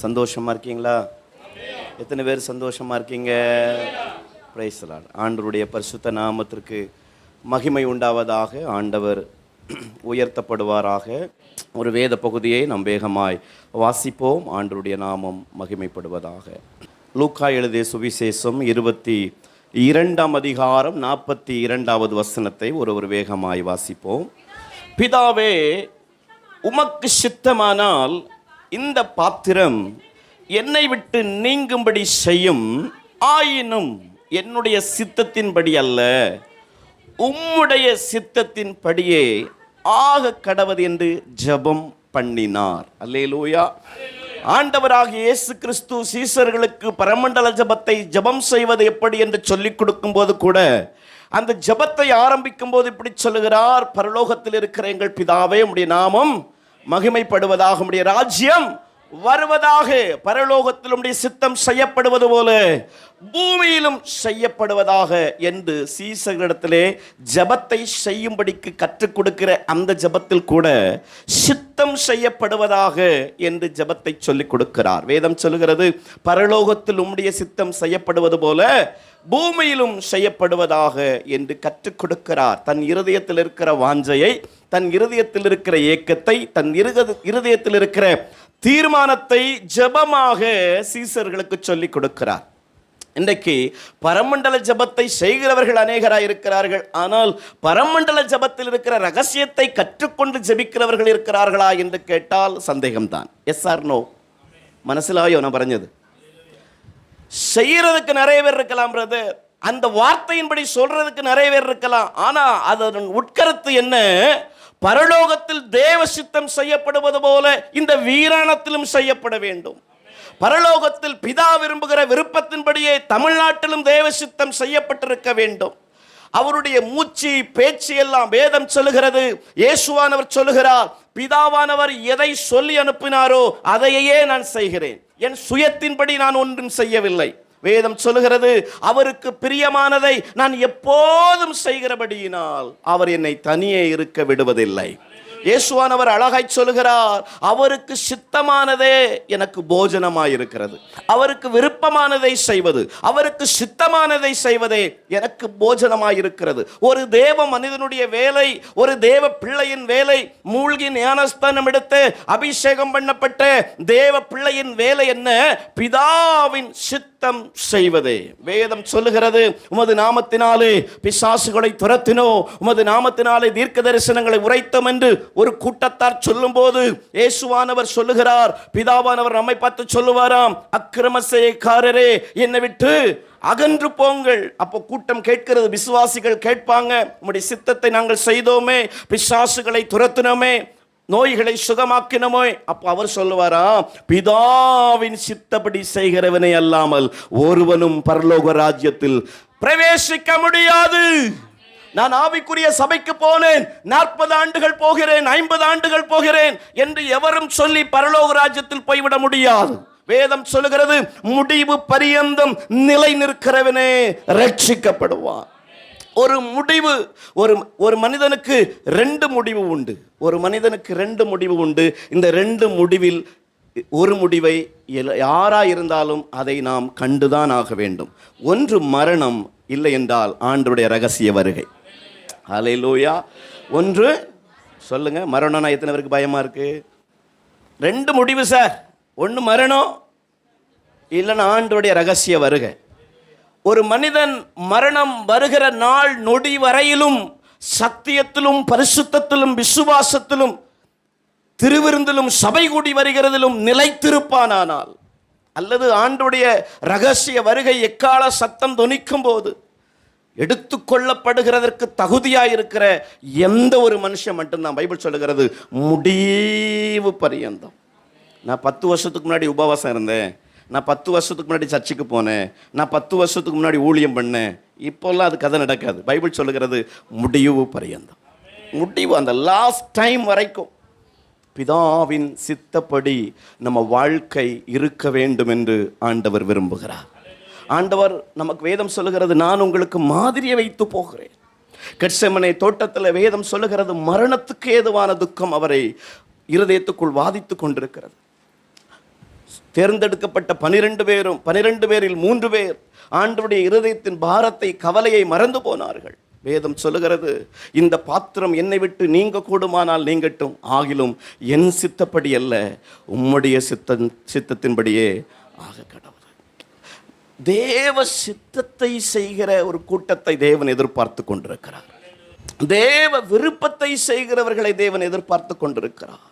சந்தோஷமா இருக்கீங்களா? எத்தனை பேர் சந்தோஷமா இருக்கீங்க? Praise the Lord. ஆண்டவருடைய பரிசுத்த நாமத்திற்கு மகிமை உண்டாவதாக. ஆண்டவர் உயர்த்தப்படுவாராக. ஒரு வேத பகுதியை நாம் வேகமாய் வாசிப்போம். ஆண்டவருடைய நாமம் மகிமைப்படுவதாக. லூக்கா எழுதிய சுவிசேஷம் 22ஆம் அதிகாரம் 42வது வசனத்தை ஒரு வேகமாய் வாசிப்போம். பிதாவே, உமக்கு சித்தமானால் இந்த பாத்திரம் என்னை விட்டு நீங்கும்படி செய்யும், ஆயினும் என்னுடைய சித்தத்தின்படி அல்ல, உம்முடைய சித்தத்தின்படியே ஆக கடவது என்று ஜெபம் பண்ணினார். அல்லேலூயா. ஆண்டவராகிய இயேசு கிறிஸ்து சீசர்களுக்கு பரமண்டல ஜெபத்தை ஜெபம் செய்வது எப்படி என்று சொல்லிக் கொடுக்கும் போது கூட அந்த ஜெபத்தை ஆரம்பிக்கும் போது இப்படி சொல்லுகிறார்: பரலோகத்தில் இருக்கிற எங்கள் பிதாவே, உம்முடைய நாமம் மகிமைப்படுவதாக, உம்முடைய ராஜ்யம் வருவதாக, பரலோகத்தில் உம்முடைய சித்தம் செய்யப்படுவது போல பூமியிலும் செய்யப்படுவதாக என்று சீசர்களிடத்திலே ஜெபத்தை செய்யும்படிக்கு கற்றுக் கொடுக்கிற அந்த ஜெபத்தில் கூட சித்தம் செய்யப்படுவதாக என்று ஜெபத்தை சொல்லிக் கொடுக்கிறார். வேதம் சொல்லுகிறது, பரலோகத்தில் உம்முடைய சித்தம் செய்யப்படுவது போல பூமியிலும் செய்யப்படுவதாக என்று கற்றுக் கொடுக்கிறார். தன் இருதயத்தில் இருக்கிற வாஞ்சையை, தன் இருதயத்தில் இருக்கிற ஏக்கத்தை, தன் இருதயத்தில் இருக்கிற தீர்மானத்தை ஜெபமாக சீசர்களுக்கு சொல்லிக் கொடுக்கிறார். இன்றைக்கு பரமண்டல ஜெபத்தை செய்கிறவர்கள் அநேகராய் இருக்கிறார்கள். ஆனால் பரமண்டல ஜெபத்தில் இருக்கிற ரகசியத்தை கற்றுக்கொண்டு ஜெபிக்கிறவர்கள் இருக்கிறார்களா என்று கேட்டால் சந்தேகம்தான். S R no? மனசிலாயோ நான் പറഞ്ഞது? செய்யறதுக்கு நிறைய பேர் இருக்கலாம் பிரதர், அந்த வார்த்தையின்படி சொல்றதுக்கு நிறைய பேர் இருக்கலாம். ஆனா அதன் உட்கருத்து என்ன? பரலோகத்தில் தேவ சித்தம் செய்யப்படுவது போல இந்த வீராணத்திலும் செய்யப்பட வேண்டும். பரலோகத்தில் பிதா விரும்புகிற விருப்பத்தின்படியே தமிழ்நாட்டிலும் தேவ சித்தம் செய்யப்பட்டிருக்க வேண்டும். அவருடைய மூச்சு பேச்சு எல்லாம் வேதம் சொல்லுகிறது. இயேசுவானவர் சொல்லுகிறார், பிதாவானவர் எதை சொல்லி அனுப்பினாரோ அதையே நான் செய்கிறேன், என் சுயத்தின்படி நான் ஒன்றும் செய்யவில்லை. வேதம் சொல்லுகிறது, அவருக்கு பிரியமானதை நான் எப்போதும் செய்கிறபடியினால் அவர் என்னை தனியே இருக்க விடுவதில்லை. இயேசுவானவர் அழகாய் சொல்லுகிறார், அவருக்கு சித்தமானதே எனக்கு போஜனமாயிருக்கிறது. அவருக்கு விருப்பமானதை செய்வது, அவருக்கு சித்தமானதை செய்வதே எனக்கு போஜனமாயிருக்கிறது. ஒரு தேவ மனிதனுடைய வேலை, ஒரு தேவ பிள்ளையின் வேலை, மூழ்கி ஞானஸ்தானம் எடுத்து அபிஷேகம் பண்ணப்பட்ட தேவ பிள்ளையின் வேலை என்ன? பிதாவின் சித்தம் செய்வதே. வேதம் சொல்லுகிறது, உமது நாமத்தினாலே பிசாசுகளை துரத்தினோ, உமது நாமத்தினாலே தீர்க்க தரிசனங்களை உரைத்தோம் என்று ஒரு கூட்டத்தார் சொல்லும் போது இயேசுவானவர் சொல்லுகிறார், பிதாவானவர் நம்மை பார்த்து சொல்லுவாராம், அக்கிரம செய்யக்காரரே என்னை விட்டு அகன்று போங்கள். அப்போ கூட்டம் கேட்கிறது, விசுவாசிகள் கேட்பாங்க, உம்முடைய சித்தத்தை நாங்கள் செய்தோமே, பிசாசுகளை துரத்தினோமே, நோய்களை சுகமாக்கினோமே. அப்போ அவர் சொல்லுவாராம், பிதாவின் சித்தப்படி செய்கிறவனை அல்லாமல் ஒருவனும் பரலோக ராஜ்யத்தில் பிரவேசிக்க முடியாது. நான் ஆவிக்குரிய சபைக்கு போனேன், 40 ஆண்டுகள் போகிறேன், 50 ஆண்டுகள் போகிறேன் என்று எவரும் சொல்லி பரலோக ராஜ்யத்தில் போய்விட முடியாது. வேதம் சொல்லுகிறது, முடிவு பரியந்தம் நிலை நிற்கிறவனே ரட்சிக்கப்படுவான். ஒரு முடிவு, ஒரு மனிதனுக்கு 2 முடிவு உண்டு. ஒரு மனிதனுக்கு 2 முடிவு உண்டு. இந்த 2 முடிவில் ஒரு முடிவை யாரா இருந்தாலும் அதை நாம் கண்டுதான் ஆக வேண்டும். ஒன்று மரணம், இல்லை என்றால் ஆண்டவருடைய ரகசிய வருகை. ஹல்லேலூயா. ஒன்று சொல்லுங்க, மரணம்னா எத்தனை பேருக்கு பயமா இருக்கு? 2 முடிவு சார், ஒன்று மரணம், இல்லைன்னா ஆண்டவருடைய ரகசிய வருகை. ஒரு மனிதன் மரணம் வருகிற நாள் நொடி வரையிலும் சத்தியத்திலும் பரிசுத்தத்திலும் விசுவாசத்திலும் திருவிருந்திலும் சபை கூடி வருகிறதிலும் நிலைத்திருப்பானானால், அல்லது ஆண்டவருடைய ரகசிய வருகை எக்கால சத்தம் தொனிக்கும் போது எடுத்துக்கொள்ளப்படுகிறதற்கு தகுதியாயிருக்கிற எந்த ஒரு மனுஷன் மட்டும்தான் பைபிள் சொல்லுகிறது முடிவு பரியந்தம். நான் 10 வருஷத்துக்கு முன்னாடி உபவாசம் இருந்தேன், நான் 10 வருஷத்துக்கு முன்னாடி சர்ச்சுக்கு போனேன், நான் 10 வருஷத்துக்கு முன்னாடி ஊழியம் பண்ணேன், இப்போல்லாம் அது கதை நடக்காது. பைபிள் சொல்லுகிறது முடிவு பரியந்தம். முடிவு, அந்த லாஸ்ட் டைம் வரைக்கும் பிதாவின் சித்தப்படி நம்ம வாழ்க்கை இருக்க வேண்டும் என்று ஆண்டவர் விரும்புகிறார். ஆண்டவர் நமக்கு வேதம் சொல்லுகிறது, நான் உங்களுக்கு மாதிரியை வைத்து போகிறேன். கெத்செமனே தோட்டத்தில் வேதம் சொல்லுகிறது, மரணத்துக்கு ஏதுவான துக்கம் அவரை இருதயத்துக்குள் வாதித்து கொண்டிருக்கிறது. தேர்ந்தெடுக்கப்பட்ட 12 பேரில் 3 பேர் ஆண்டவருடைய இருதயத்தின் பாரத்தை, கவலையை மறந்து போனார்கள். வேதம் சொல்லுகிறது, இந்த பாத்திரம் என்னை விட்டு நீங்க கூடுமானால் நீங்கட்டும், ஆகிலும் என் சித்தப்படி அல்ல, உம்முடைய சித்தத்தின்படியே ஆக கடவுள். தேவ சித்தத்தை செய்கிற ஒரு கூட்டத்தை தேவன் எதிர்பார்த்து கொண்டிருக்கிறார். தேவ விருப்பத்தை செய்கிறவர்களை தேவன் எதிர்பார்த்து கொண்டிருக்கிறார்.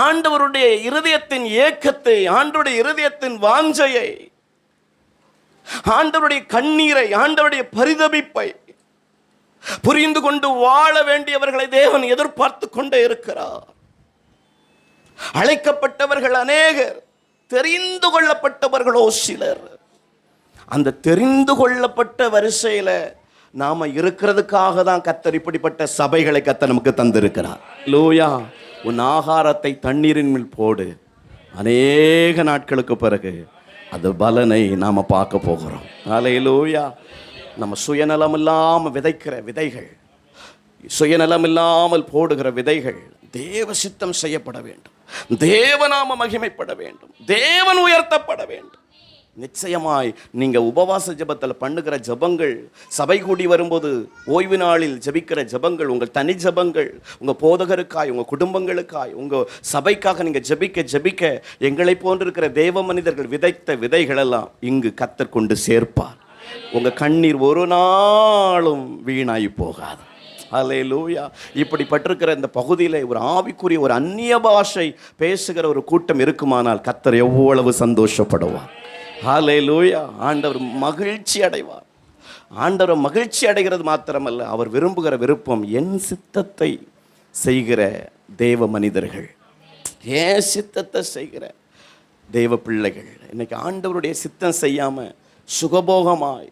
ஆண்டவருடைய இருதயத்தின் ஏக்கத்தை, ஆண்டவருடைய இருதயத்தின் வாஞ்சையை, ஆண்டவருடைய கண்ணீரை, ஆண்டவருடைய பரிதபிப்பை புரிந்து கொண்டு வாழ வேண்டியவர்களை தேவன் எதிர்பார்த்து கொண்டே இருக்கிறார். அழைக்கப்பட்டவர்கள் அநேகர், தெரிந்து கொள்ளப்பட்டவர்களோ சிலர். அந்த தெரிந்து கொள்ளப்பட்ட வரிசையில நாம இருக்கிறதுக்காக தான் கர்த்தர் இப்படிப்பட்ட சபைகளை கர்த்தர் நமக்கு தந்திருக்கிறார். லூயா. உன் ஆகாரத்தை தண்ணீரின் மேல் போடு, அநேக நாட்களுக்கு பிறகு அது பலனை நாம பார்க்க போகிறோம். அல்லேலூயா. நம்ம சுயநலம் இல்லாமல் விதைக்கிற விதைகள், சுயநலம் இல்லாமல் போடுகிற விதைகள் தேவ சித்தம் செய்யப்பட வேண்டும், தேவநாம மகிமைப்பட வேண்டும், தேவன் உயர்த்தப்பட வேண்டும். நிச்சயமாய் நீங்க உபவாச ஜெபத்தில் பண்ணுகிற ஜெபங்கள், சபை கூடி வரும்போது ஓய்வு நாளில் ஜெபிக்கிற ஜெபங்கள், உங்கள் தனி ஜெபங்கள், உங்க போதகருக்காய், உங்க குடும்பங்களுக்காய், உங்க சபைக்காக நீங்க ஜெபிக்க ஜெபிக்க எங்களை போன்றிருக்கிற தேவ மனிதர்கள் விதைத்த விதைகள் எல்லாம் இங்கு கர்த்தர் கொண்டு சேர்ப்பார். உங்க கண்ணீர் ஒரு நாளும் வீணாய் போகாது. அல்லேலூயா. இப்படிப்பட்டிருக்கிற இந்த பகுதியில் ஒரு ஆவிக்குரிய ஒரு அந்நிய பாஷை பேசுகிற ஒரு கூட்டம் இருக்குமானால் கர்த்தர் எவ்வளவு சந்தோஷப்படுவார். அல்லேலூயா. ஆண்டவர் மகிழ்ச்சி அடைவார். ஆண்டவர் மகிழ்ச்சி அடைகிறது மாத்திரமல்ல, அவர் விரும்புகிற விருப்பம் என் சித்தத்தை செய்கிற தேவ மனிதர்கள், ஏன் சித்தத்தை செய்கிற தேவ பிள்ளைகள். இன்னைக்கு ஆண்டவருடைய சித்தம் செய்யாம சுகபோகமாய்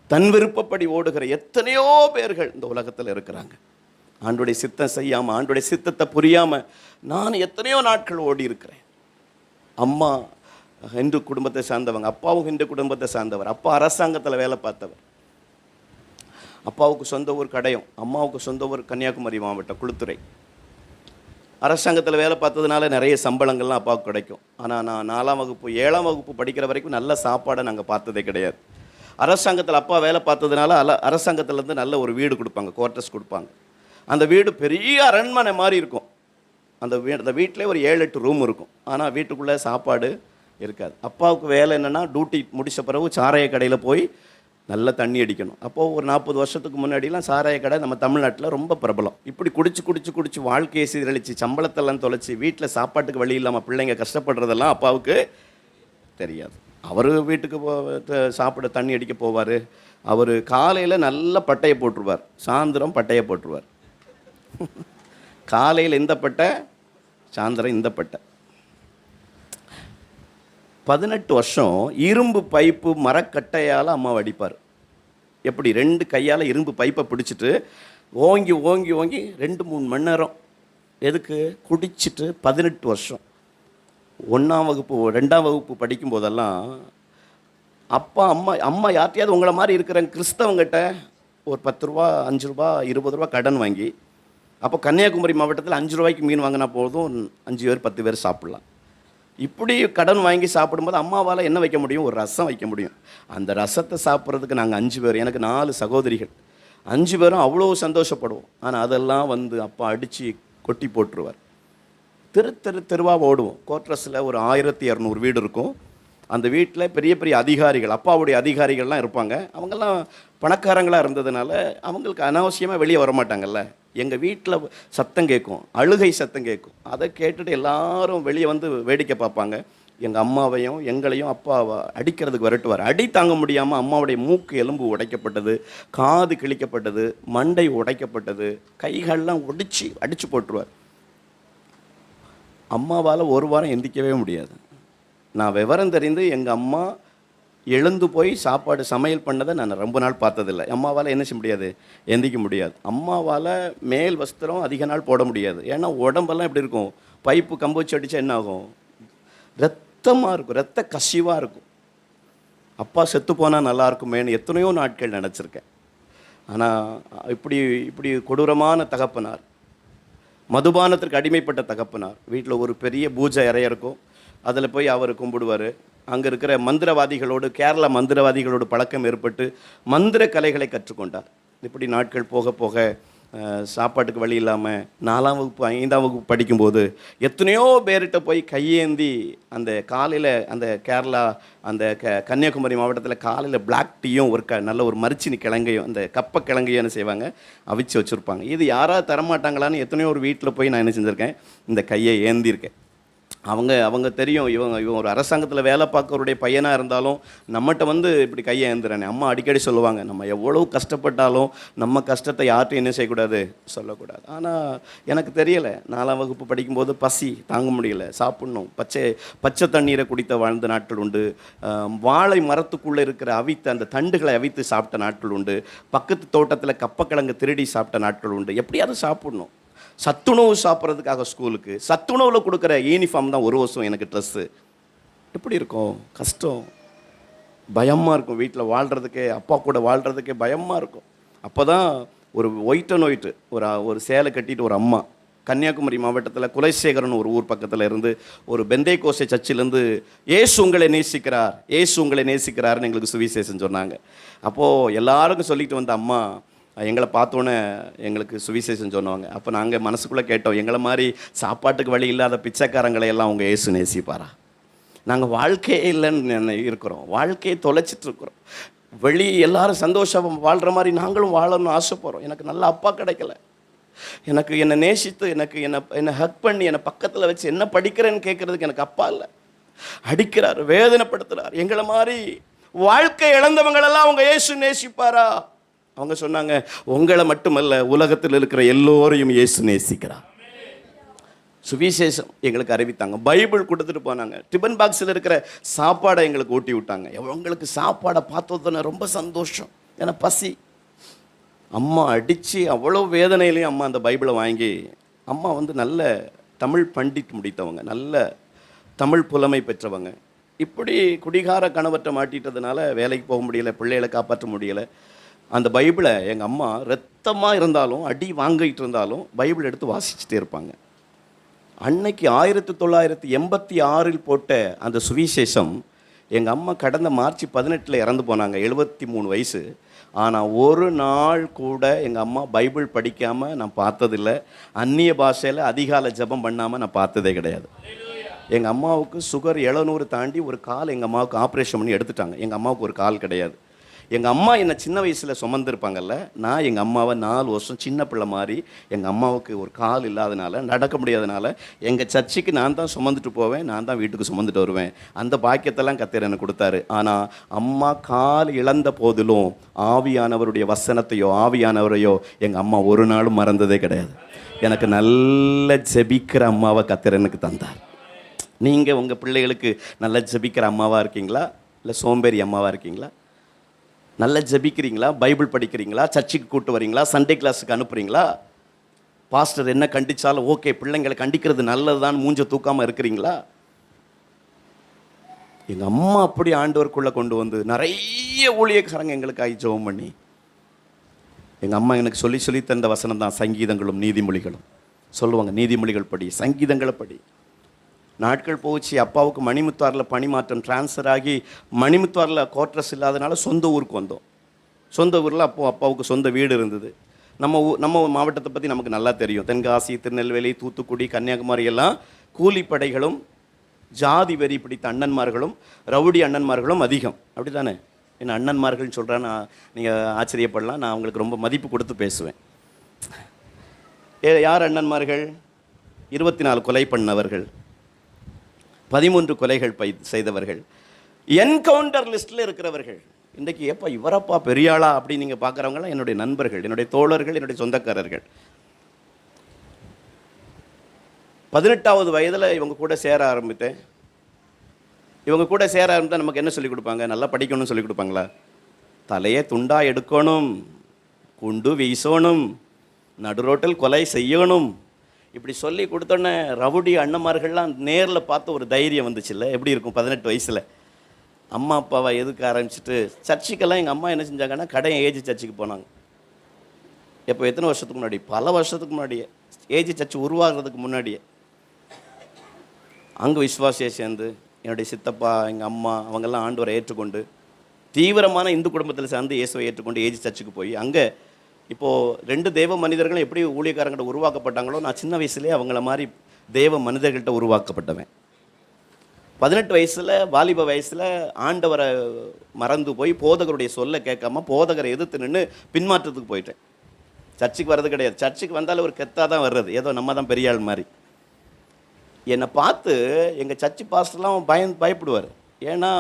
தன் விருப்பப்படி ஓடுகிற எத்தனையோ பேர்கள் இந்த உலகத்தில் இருக்கிறாங்க. ஆண்டவருடைய சித்தம் செய்யாமல், ஆண்டவருடைய சித்தத்தை புரியாமல் நான் எத்தனையோ நாட்கள் ஓடி இருக்கிறேன். அம்மா ஹிந்து குடும்பத்தை சார்ந்தவங்க, அப்பாவும் ஹிந்து குடும்பத்தை சார்ந்தவர். அப்பா அரசாங்கத்தில் வேலை பார்த்தவர். அப்பாவுக்கு சொந்த ஊர் கடையம், அம்மாவுக்கு சொந்த ஊர் கன்னியாகுமரி மாவட்டம் குளுத்துறை. அரசாங்கத்தில் வேலை பார்த்ததுனால நிறைய சம்பளங்கள்லாம் அப்பாவுக்கு கிடைக்கும். ஆனால் நான் 4ஆம் வகுப்பு 7ஆம் வகுப்பு படிக்கிற வரைக்கும் நல்ல சாப்பாடை நாங்கள் பார்த்ததே கிடையாது. அரசாங்கத்தில் அப்பா வேலை பார்த்ததுனால அரசாங்கத்திலேருந்து நல்ல ஒரு வீடு கொடுப்பாங்க, குவார்ட்டர்ஸ் கொடுப்பாங்க. அந்த வீடு பெரிய அரண்மனை மாதிரி இருக்கும். அந்த வீட்டிலே ஒரு 7-8 ரூம் இருக்கும். ஆனால் வீட்டுக்குள்ளே சாப்பாடு இருக்காது. அப்பாவுக்கு வேலை என்னென்னா, டியூட்டி முடித்த பிறகு சாராய கடையில் போய் நல்லா தண்ணி அடிக்கணும். அப்போது ஒரு 40 வருஷத்துக்கு முன்னாடிலாம் சாராய கடை நம்ம தமிழ்நாட்டில் ரொம்ப பிரபலம். இப்படி குடிச்சு வாழ்க்கையை சீரழித்து, சம்பளத்தெல்லாம் தொலைச்சி, வீட்டில் சாப்பாட்டுக்கு வழி இல்லாமல் பிள்ளைங்க கஷ்டப்படுறதெல்லாம் அப்பாவுக்கு தெரியாது. அவர் வீட்டுக்கு சாப்பிட தண்ணி அடிக்க போவார். அவர் காலையில் நல்ல பட்டையை போட்டுருவார், சாயந்தரம் பட்டையை போட்டுருவார். காலையில் இந்த பட்டை, சாயந்தரம் இந்த பட்டை. 18 வருஷம் இரும்பு பைப்பு மரக்கட்டையால் அம்மா அடிப்பார். எப்படி 2 கையால் இரும்பு பைப்பை பிடிச்சிட்டு ஓங்கி 2-3 மணி நேரம். எதுக்கு? குடிச்சிட்டு. 18 வருஷம். 1ஆம் வகுப்பு 2ஆம் வகுப்பு படிக்கும் போதெல்லாம் அம்மா யார்ட்டையாவது உங்களை மாதிரி இருக்கிற கிறிஸ்தவங்கிட்ட ஒரு 10 ரூபா 5 ரூபா 20 ரூபா கடன் வாங்கி, அப்போ கன்னியாகுமரி மாவட்டத்தில் 5 ரூபாய்க்கு மீன் வாங்கினா போதும் 5 பேர் 10 பேர் சாப்பிட்லாம். இப்படி கடன் வாங்கி சாப்பிடும்போது அம்மாவால் என்ன வைக்க முடியும்? ஒரு ரசம் வைக்க முடியும். அந்த ரசத்தை சாப்பிட்றதுக்கு நாங்கள் 5 பேர், எனக்கு 4 சகோதரிகள், 5 பேரும் அவ்வளோ சந்தோஷப்படுவோம். ஆனால் அதெல்லாம் அப்பா அடித்து கொட்டி போட்டுருவார். தெருவாக ஓடுவோம். கோட்ரஸில் ஒரு 1200 வீடு இருக்கும். அந்த வீட்டில் பெரிய பெரிய அதிகாரிகள், அப்பாவுடைய அதிகாரிகள்லாம் இருப்பாங்க. அவங்கெல்லாம் பணக்காரங்களாக இருந்ததுனால அவங்களுக்கு அனாவசியமாக வெளியே வரமாட்டாங்கல்ல. எங்கள் வீட்டில் சத்தம் கேட்கும், அழுகை சத்தம் கேட்கும். அதை கேட்டுட்டு எல்லாரும் வெளியே வந்து வேடிக்கை பார்ப்பாங்க. எங்கள் அம்மாவையும் எங்களையும் அப்பாவை அடிக்கிறதுக்கு விரட்டுவார். அடி தாங்க முடியாமல் அம்மாவுடைய மூக்கு எலும்பு உடைக்கப்பட்டது, காது கிழிக்கப்பட்டது, மண்டை உடைக்கப்பட்டது, கைகள்லாம் அடித்து போட்டுருவார். அம்மாவால் ஒரு வாரம் எந்திரிக்கவே முடியாது. நான் விவரம் தெரிந்து எங்கள் அம்மா எழுந்து போய் சாப்பாடு சமையல் பண்ணதை நான் ரொம்ப நாள் பார்த்ததில்லை. அம்மாவால் என்ன செய்ய முடியாது? எந்திரிக்க முடியாது. அம்மாவால் மேல் வஸ்திரம் அதிக நாள் போட முடியாது. ஏன்னா உடம்பெல்லாம் எப்படி இருக்கும்? பைப்பு கம்பு வச்சு அடித்தா என்ன ஆகும்? ரத்தமாக இருக்கும், ரத்த கசிவாக இருக்கும். அப்பா செத்து போனால் நல்லா இருக்குமேன்னு எத்தனையோ நாட்கள் நினச்சிருக்கேன். ஆனால் இப்படி கொடூரமான தகப்பனார் மதுபானத்திற்கு அடிமைப்பட்ட தகப்பனார். வீட்டில் ஒரு பெரிய பூஜை அறை இருக்கும், அதில் போய் அவர் கும்பிடுவார். அங்கே இருக்கிற மந்திரவாதிகளோடு, கேரளா மந்திரவாதிகளோடு பழக்கம் ஏற்பட்டு மந்திர கலைகளை கற்றுக்கொண்டார். இப்படி நாட்கள் போக போக சாப்பாட்டுக்கு வழி இல்லாமல் 4ஆம் வகுப்பு 5ஆம் வகுப்பு படிக்கும்போது எத்தனையோ பேர்கிட்ட போய் கையேந்தி அந்த காலையில் அந்த கேரளா அந்த கன்னியாகுமரி மாவட்டத்தில் காலையில் பிளாக் டீயும் ஒரு நல்ல ஒரு மரிச்சினி கிழங்கையும் அந்த கப்ப கிழங்கையும் என்ன செய்வாங்க, அவிச்சு வச்சுருப்பாங்க. இது யாராவது தரமாட்டாங்களான்னு எத்தனையோ ஒரு வீட்டில் போய் நான் என்ன செஞ்சுருக்கேன், இந்த கையை ஏந்தியிருக்கேன். அவங்க தெரியும், இவன் ஒரு அரசாங்கத்தில் வேலை பார்க்கறவருடைய பையனாக இருந்தாலும் நம்மகிட்ட வந்து இப்படி கையை ஏந்துறானே. அம்மா அடிக்கடி சொல்லுவாங்க, நம்ம எவ்வளோ கஷ்டப்பட்டாலும் நம்ம கஷ்டத்தை யார்ட்டும் என்ன செய்யக்கூடாது, சொல்லக்கூடாது. ஆனால் எனக்கு தெரியலை, 4ஆம் வகுப்பு படிக்கும்போது பசி தாங்க முடியல, சாப்பிட்ணும். பச்சை தண்ணீரை குடித்த வாழ்ந்த நாட்கள் உண்டு. வாழை மரத்துக்குள்ளே இருக்கிற அவித்த அந்த தண்டுகளை அவித்து சாப்பிட்ட நாட்கள் உண்டு. பக்கத்து தோட்டத்தில் கப்பக்கிழங்கு திருடி சாப்பிட்ட நாட்கள் உண்டு. எப்படியாவது சாப்பிட்ணும். சத்துணவு சாப்பிட்றதுக்காக ஸ்கூலுக்கு சத்துணவில் கொடுக்குற யூனிஃபார்ம் தான் ஒரு வருஷம் எனக்கு ட்ரெஸ்ஸு. எப்படி இருக்கும், கஷ்டம், பயமாக இருக்கும். வீட்டில் வாழ்கிறதுக்கே, அப்பா கூட வாழ்கிறதுக்கே பயமாக இருக்கும். அப்போ தான் ஒரு ஒயிட் அண்ட் ஒயிட்டு ஒரு சேலை கட்டிட்டு ஒரு அம்மா கன்னியாகுமரி மாவட்டத்தில் குலசேகரன் ஒரு ஊர் பக்கத்தில் இருந்து ஒரு பெந்தை கோசை சர்ச்சிலேருந்து ஏசு உங்களை நேசிக்கிறார், ஏசு உங்களை நேசிக்கிறார்னு எங்களுக்கு சுவிசேஷம் சொன்னாங்க. அப்போது எல்லாருக்கும் சொல்லிட்டு வந்த அம்மா எங்களை பார்த்தோன்னே எங்களுக்கு சுவிசேஷம் சொன்னவங்க. அப்போ நாங்கள் மனசுக்குள்ளே கேட்டோம், எங்களை மாதிரி சாப்பாட்டுக்கு வழி இல்லாத பிச்சைக்காரங்களை எல்லாம் அவங்க ஏசு நேசிப்பாரா? நாங்கள் வாழ்க்கையே இல்லைன்னு இருக்கிறோம், வாழ்க்கையை தொலைச்சிட்ருக்குறோம். எல்லாரும் சந்தோஷம் வாழ்கிற மாதிரி நாங்களும் வாழணும்னு ஆசைப்படுறோம். எனக்கு நல்ல அப்பா கிடைக்கல, எனக்கு என்னை நேசித்து என்னை ஹக் பண்ணி என்னை பக்கத்தில் வச்சு என்ன படிக்கிறேன்னு கேட்குறதுக்கு எனக்கு அப்பா இல்லை. அடிக்கிறார், வேதனைப்படுத்துகிறார். எங்களை மாதிரி வாழ்க்கை இழந்தவங்களெல்லாம் அவங்க இயேசு நேசிப்பாரா? அவங்க சொன்னாங்க, உங்களை மட்டுமல்ல உலகத்தில் இருக்கிற எல்லோரையும் இயேசு நேசிக்கிறார். சுவிசேஷம் எங்களுக்கு அறிவித்தாங்க, பைபிள் கொடுத்துட்டு போனாங்க, டிபன் பாக்ஸில் இருக்கிற சாப்பாடை எங்களுக்கு ஊட்டி விட்டாங்க. எங்களுக்கு சாப்பாடை பார்த்தோன்னே ரொம்ப சந்தோஷம், ஏன்னா பசி. அம்மா அடித்து அவ்வளோ வேதனையிலையும் அம்மா அந்த பைபிளை வாங்கி, அம்மா வந்து நல்ல தமிழ் பண்டிட் முடித்தவங்க, நல்ல தமிழ் புலமை பெற்றவங்க. இப்படி குடிகார கணவற்றை மாட்டிட்டதுனால வேலைக்கு போக முடியலை, பிள்ளைகளை காப்பாற்ற முடியலை. அந்த பைபிளை எங்கள் அம்மா ரத்தமாக இருந்தாலும் அடி வாங்கிட்டு இருந்தாலும் பைபிள் எடுத்து வாசிச்சுட்டே இருப்பாங்க. அன்னைக்கு 1986 போட்ட அந்த சுவிசேஷம் எங்கள் அம்மா கடந்த மார்ச் 18 இறந்து போனாங்க, 73 வயசு. ஆனால் ஒரு நாள் கூட எங்கள் அம்மா பைபிள் படிக்காமல் நான் பார்த்ததில்லை. அந்நிய பாஷையில் அதிகாலை ஜெபம் பண்ணாமல் நான் பார்த்ததே கிடையாது. எங்கள் அம்மாவுக்கு சுகர் 700 தாண்டி ஒரு கால் எங்கள் அம்மாவுக்கு ஆப்ரேஷன் பண்ணி எடுத்துட்டாங்க. எங்கள் அம்மாவுக்கு ஒரு கால் கிடையாது. எங்கள் அம்மா என்னை சின்ன வயசில் சுமந்துருப்பாங்கல்ல, நான் எங்கள் அம்மாவை 4 வருஷம் சின்ன பிள்ளை மாதிரி, எங்கள் அம்மாவுக்கு ஒரு கால் இல்லாதனால, நடக்க முடியாதனால எங்கள் சர்ச்சுக்கு நான் தான் சுமந்துட்டு போவேன், நான் தான் வீட்டுக்கு சுமந்துட்டு வருவேன். அந்த பாக்கியத்தெல்லாம் கர்த்தர் எனக்கு கொடுத்தாரு. ஆனால் அம்மா கால் இழந்த போதிலும் ஆவியானவருடைய வசனத்தையோ ஆவியானவரையோ எங்கள் அம்மா ஒரு நாளும் மறந்ததே கிடையாது. எனக்கு நல்ல ஜெபிக்கிற அம்மாவை கர்த்தர் எனக்கு தந்தார். நீங்கள் உங்கள் பிள்ளைகளுக்கு நல்ல ஜெபிக்கிற அம்மாவாக இருக்கீங்களா, இல்லை சோம்பேறி அம்மாவாக இருக்கீங்களா? நல்லா ஜெபிக்கிறீங்களா, பைபிள் படிக்கிறீங்களா, சர்ச்சுக்கு கூப்பிட்டு வரீங்களா, சண்டே கிளாஸுக்கு அனுப்புகிறீங்களா, பாஸ்டர் என்ன கண்டிச்சாலும் ஓகே பிள்ளைங்களை கண்டிக்கிறது நல்லதுதான் மூஞ்ச தூக்காமல் இருக்கிறீங்களா? எங்கள் அம்மா அப்படி ஆண்டவருக்குள்ளே கொண்டு வந்து நிறைய ஊழியக்காரங்க எங்களுக்காக ஜெபம் பண்ணி, எங்கள் அம்மா எனக்கு சொல்லி தந்த வசனம் தான் சங்கீதங்களும் நீதிமொழிகளும். சொல்லுவாங்க, நீதிமொழிகள் படி, சங்கீதங்களை படி. நாட்கள் போச்சு, அப்பாவுக்கு மணிமுத்தாரில் பணிமாற்றம் ட்ரான்ஸ்ஃபர் ஆகி மணிமுத்தாரில் குவார்ட்டர்ஸ் இல்லாதனால சொந்த ஊருக்கு வந்தோம். சொந்த ஊரில் அப்போது அப்பாவுக்கு சொந்த வீடு இருந்தது. நம்ம மாவட்டத்தை பற்றி நமக்கு நல்லா தெரியும். தென்காசி, திருநெல்வேலி, தூத்துக்குடி, கன்னியாகுமரி எல்லாம் கூலிப்படைகளும் ஜாதி வெறி பிடித்த அண்ணன்மார்களும் ரவுடி அண்ணன்மார்களும் அதிகம். அப்படி தானே? என்ன அண்ணன்மார்கள்னு சொல்கிறேன், நீங்கள் ஆச்சரியப்படலாம், நான் அவங்களுக்கு ரொம்ப மதிப்பு கொடுத்து பேசுவேன். யார் அண்ணன்மார்கள்? 24 கொலை பண்ணவர்கள், 13 கொலைகள் செய்தவர்கள், என்கவுண்டர் லிஸ்ட்டில் இருக்கிறவர்கள். இன்றைக்கி எப்போ இவரப்பா பெரியாளா அப்படி நீங்கள் பார்க்குறவங்களாம் என்னுடைய நண்பர்கள், என்னுடைய தோழர்கள், என்னுடைய சொந்தக்காரர்கள். 18வது வயதில் இவங்க கூட சேர ஆரம்பித்தேன். இவங்க கூட சேர ஆரம்பித்தா நமக்கு என்ன சொல்லிக் கொடுப்பாங்க? நல்லா படிக்கணும்னு சொல்லிக் கொடுப்பாங்களா? தலையை துண்டா எடுக்கணும், குண்டு வீசணும், நடுரோட்டில் கொலை செய்யணும், இப்படி சொல்லி கொடுத்தோன்னே ரவுடி அண்ணன்மார்கள்லாம் நேரில் பார்த்து ஒரு தைரியம் வந்துச்சுல்ல. எப்படி இருக்கும் 18 வயசில்? அம்மா அப்பாவை எதுக்க ஆரம்பிச்சுட்டு சர்ச்சுக்கெல்லாம் எங்கள் அம்மா என்ன செஞ்சாங்கன்னா கடையை ஏஜ் சர்ச்சுக்கு போனாங்க. எப்போ எத்தனை வருஷத்துக்கு முன்னாடி? பல வருஷத்துக்கு முன்னாடியே ஏஜி சர்ச் உருவாகிறதுக்கு முன்னாடியே அங்கே விசுவாசியை சேர்ந்து என்னுடைய சித்தப்பா, எங்கள் அம்மா அவங்கெல்லாம் ஆண்டவரை ஏற்றுக்கொண்டு தீவிரமான இந்து குடும்பத்தில் சேர்ந்து இயேசுவை ஏற்றுக்கொண்டு ஏஜி சர்ச்சுக்கு போய் அங்கே இப்போது 2 தேவ மனிதர்களும் எப்படி ஊழியக்காரங்கிட்ட உருவாக்கப்பட்டாங்களோ, நான் சின்ன வயசுலேயே அவங்கள மாதிரி தேவ மனிதர்கள்ட்ட உருவாக்கப்பட்டவன். 18 வயசில் வாலிப வயசில் ஆண்டவரை மறந்து போய் போதகருடைய சொல்ல கேட்காம போதகரை எதிர்த்து நின்று பின்மாற்றத்துக்கு போயிட்டேன். சர்ச்சுக்கு வர்றது கிடையாது. சர்ச்சுக்கு வந்தாலும் ஒரு கெத்தாக தான் வர்றது, ஏதோ நம்ம தான் பெரிய ஆள் மாதிரி. என்னை பார்த்து எங்கள் சர்ச்சு பாஸ்டர்லாம் பயப்படுவார். ஏன்னா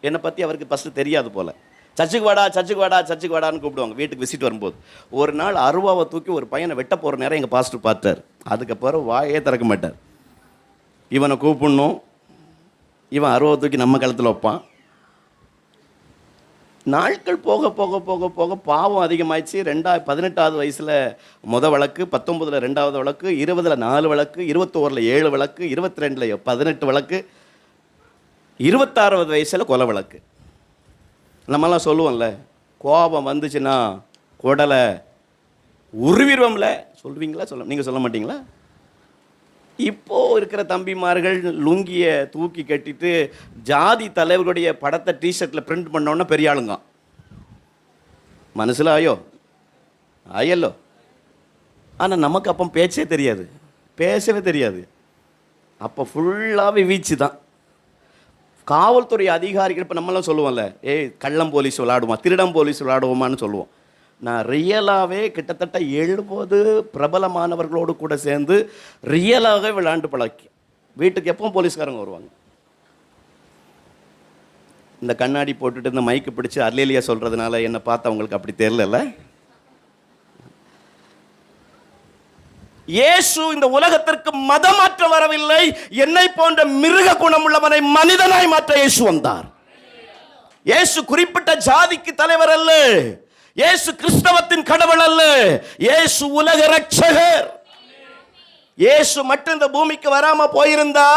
என்னை பற்றி அவருக்கு ஃபஸ்ட்டு தெரியாது போல். சர்ச்சுக்கு வாடா சர்ச்சுக்கு வாடா சர்ச்சுக்கு வாடான்னு கூப்பிடுவாங்க வீட்டுக்கு விசிட் வரும்போது. ஒரு நாள் அருவாவை தூக்கி ஒரு பையனை வெட்ட போகிற நேரம் எங்கள் பாஸ்டர் பார்த்தார். அதுக்கப்புறம் வாயே திறக்க மாட்டார். இவனை கூப்பிடணும், இவன் அருவாவை தூக்கி நம்ம கழுத்தில் வைப்பான். நாட்கள் போக போக போக போக பாவம் அதிகமாகிடுச்சு. 18வது வயசில் மொதல் வழக்கு, 19ல் 2வது வழக்கு, 20ல் 4 வழக்கு, 21ல் 7 வழக்கு, 22ல் 18 வழக்கு, 26வது வயசில் கொலை வழக்கு. நம்மலாம் சொல்லுவோம்ல, கோபம் வந்துச்சுன்னா குடலை உருவிடுவோம்ல, சொல்லுவீங்களா? நீங்கள் சொல்ல மாட்டீங்களா? இப்போது இருக்கிற தம்பிமார்கள் லுங்கியை தூக்கி கட்டிட்டு ஜாதி தலைவர்களுடைய படத்தை டிஷர்ட்டில் பிரிண்ட் பண்ணோன்னா பெரிய ஆளுங்க. மனசில் ஆயல்லோ. ஆனால் நமக்கு அப்போ பேச்சே தெரியாது, பேசவே தெரியாது. அப்போ ஃபுல்லாகவே வீச்சு தான். காவல்துறை அதிகாரிகள் இப்போ நம்மளாம் சொல்லுவோம்ல, கள்ளம் போலீஸ் விளாடுவோமா, திருடம் போலீஸ் விளாடுவோமான்னு சொல்லுவோம். நான் ரியலாகவே கிட்டத்தட்ட 70 பிரபலமானவர்களோடு கூட சேர்ந்து ரியலாகவே விளையாண்டு பழக்கி. வீட்டுக்கு எப்பவும் போலீஸ்காரங்க வருவாங்க. இந்த கண்ணாடி போட்டுட்டு இந்த மைக்கு பிடிச்சி அல்லேலியா சொல்கிறதுனால என்னை பார்த்து அவங்களுக்கு அப்படி தெரியல. இயேசு இந்த உலகத்திற்கு மதமாற்ற வரவில்லை. என்னை போன்ற மிருக குணமுள்ளவனை மனிதனாய் மாற்ற இயேசு வந்தார். இயேசு குறிப்பிட்ட ஜாதிக்கு தலைவர் அல்ல. இயேசு கிறிஸ்தவத்தின் கடவுள் அல்ல. இயேசு உலக ரட்சகர். இயேசு மட்டும் இந்த பூமிக்கு வராம போயிருந்தா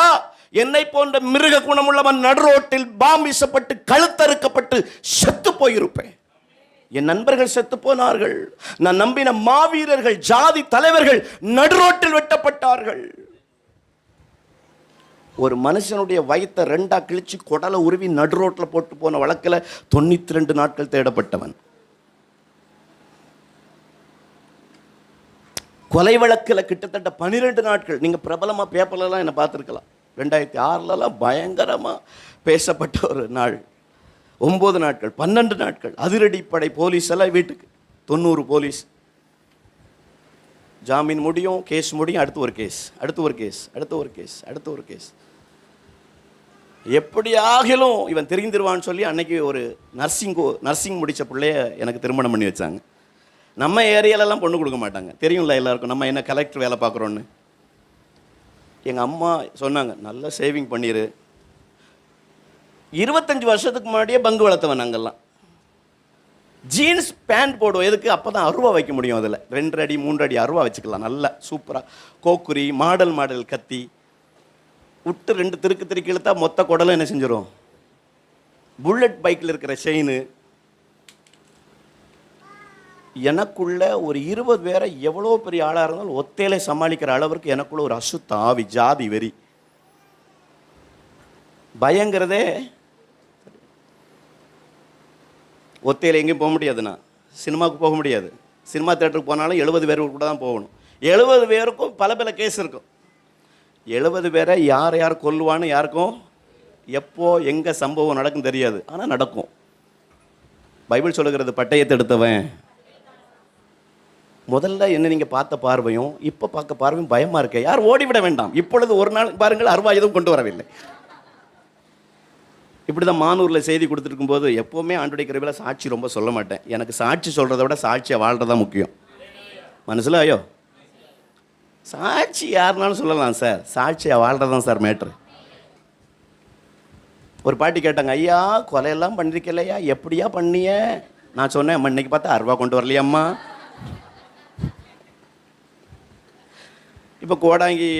என்னை போன்ற மிருக குணமுள்ளவன் நடுரோட்டில் பாம் வீசப்பட்டு கழுத்தறுக்கப்பட்டு செத்து போயிருப்பேன். என் நண்பர்கள் செத்து போனார்கள். நான் நம்பின மாவீரர்கள், ஜாதி தலைவர்கள் நடுரோட்டில் வெட்டப்பட்டார்கள். ஒரு மனுஷனுடைய வயிற்றை 2ஆ கிழிச்சு குடலை உருவி நடுரோட்டில் போட்டு போன வழக்கில் 92 நாட்கள் தேடப்பட்டவன். கொலை வழக்கில் கிட்டத்தட்ட 12 நாட்கள். நீங்கள் பிரபலமாக பேப்பர்லாம் என்னை பார்த்துருக்கலாம். 2006லலாம் பயங்கரமாக பேசப்பட்ட ஒரு நாள். 9 நாட்கள், 12 நாட்கள் அதிரடிப்படை போலீஸ் எல்லாம் வீட்டுக்கு 90 போலீஸ். ஜாமீன் முடியும், கேஸ் முடியும், அடுத்து ஒரு கேஸ், அடுத்து ஒரு கேஸ், அடுத்து ஒரு கேஸ், அடுத்து ஒரு கேஸ். எப்படியாகிலும் இவன் தெரிந்துருவான்னு சொல்லி அன்னைக்கு ஒரு நர்சிங் முடித்த பிள்ளைய எனக்கு திருமணம் பண்ணி வச்சாங்க. நம்ம ஏரியாலெல்லாம் பொண்ணு கொடுக்க மாட்டாங்க, தெரியும்ல எல்லாருக்கும் நம்ம என்ன கலெக்டர் வேலை பார்க்குறோன்னு. எங்கள் அம்மா சொன்னாங்க, நல்லா சேவிங் பண்ணிடு. 25 வருஷத்துக்கு முன்னாடியே பங்கு வளர்த்தவன். நாங்கள்லாம் ஜீன்ஸ் பேண்ட் போடுவோம். எதுக்கு? அப்போ தான் அருவா வைக்க முடியும். அதில் 2 அடி 3 அடி அருவா வச்சுக்கலாம். நல்லா சூப்பராக கோக்குரி மாடல் கத்தி விட்டு 2 திருக்கு இழுத்தா மொத்த குடலும் என்ன செஞ்சிடும். புல்லட் பைக்கில் இருக்கிற செயின். எனக்குள்ள ஒரு 20 பேரை எவ்வளோ பெரிய ஆளாக இருந்தாலும் ஒத்தையிலே சமாளிக்கிற அளவிற்கு எனக்குள்ள ஒரு அசுத்த ஆவி, ஜாதி வெறி. பயங்கிறதே ஒத்தையில் எங்கேயும் போக முடியாதுண்ணா. சினிமாவுக்கு போக முடியாது. சினிமா தேட்டருக்கு போனாலும் 70 பேர் கூட தான் போகணும். 70 பேருக்கும் பல கேஸ் இருக்கும். 70 பேரை யார் கொல்லுவான்னு யாருக்கும் எப்போ எங்கே சம்பவம் நடக்கும் தெரியாது. ஆனால் நடக்கும். பைபிள் சொல்லுகிறது, பட்டயத்தை எடுத்தவன். முதல்ல என்ன நீங்கள் பார்த்த பார்வையும் இப்போ பார்க்க பார்வையும் பயமாக இருக்க. யார் ஓடிவிட வேண்டாம். இப்பொழுது ஒரு நாள் பாருங்கள், அருவா எதுவும் கொண்டு வரவில்லை. இப்படி தான் மானூரில் செய்தி கொடுத்துருக்கும் போது எப்போவுமே ஆண்டுடைய கிருபையில் சாட்சி ரொம்ப சொல்ல மாட்டேன். எனக்கு சாட்சி சொல்கிறத விட சாட்சியை வாழ்கிறதா முக்கியம். மனசில் சாட்சி யாருனாலும் சொல்லலாம் சார், சாட்சியை வாழ்கிறதான் சார் மேட்ரு. ஒரு பாட்டி கேட்டாங்க, ஐயா கொலையெல்லாம் பண்ணிருக்கலையா, எப்படியா பண்ணிய? நான் சொன்னேன், அம்மா இன்னைக்கு பார்த்தா அருவா கொண்டு வரலையம்மா. இப்போ கோடாங்கி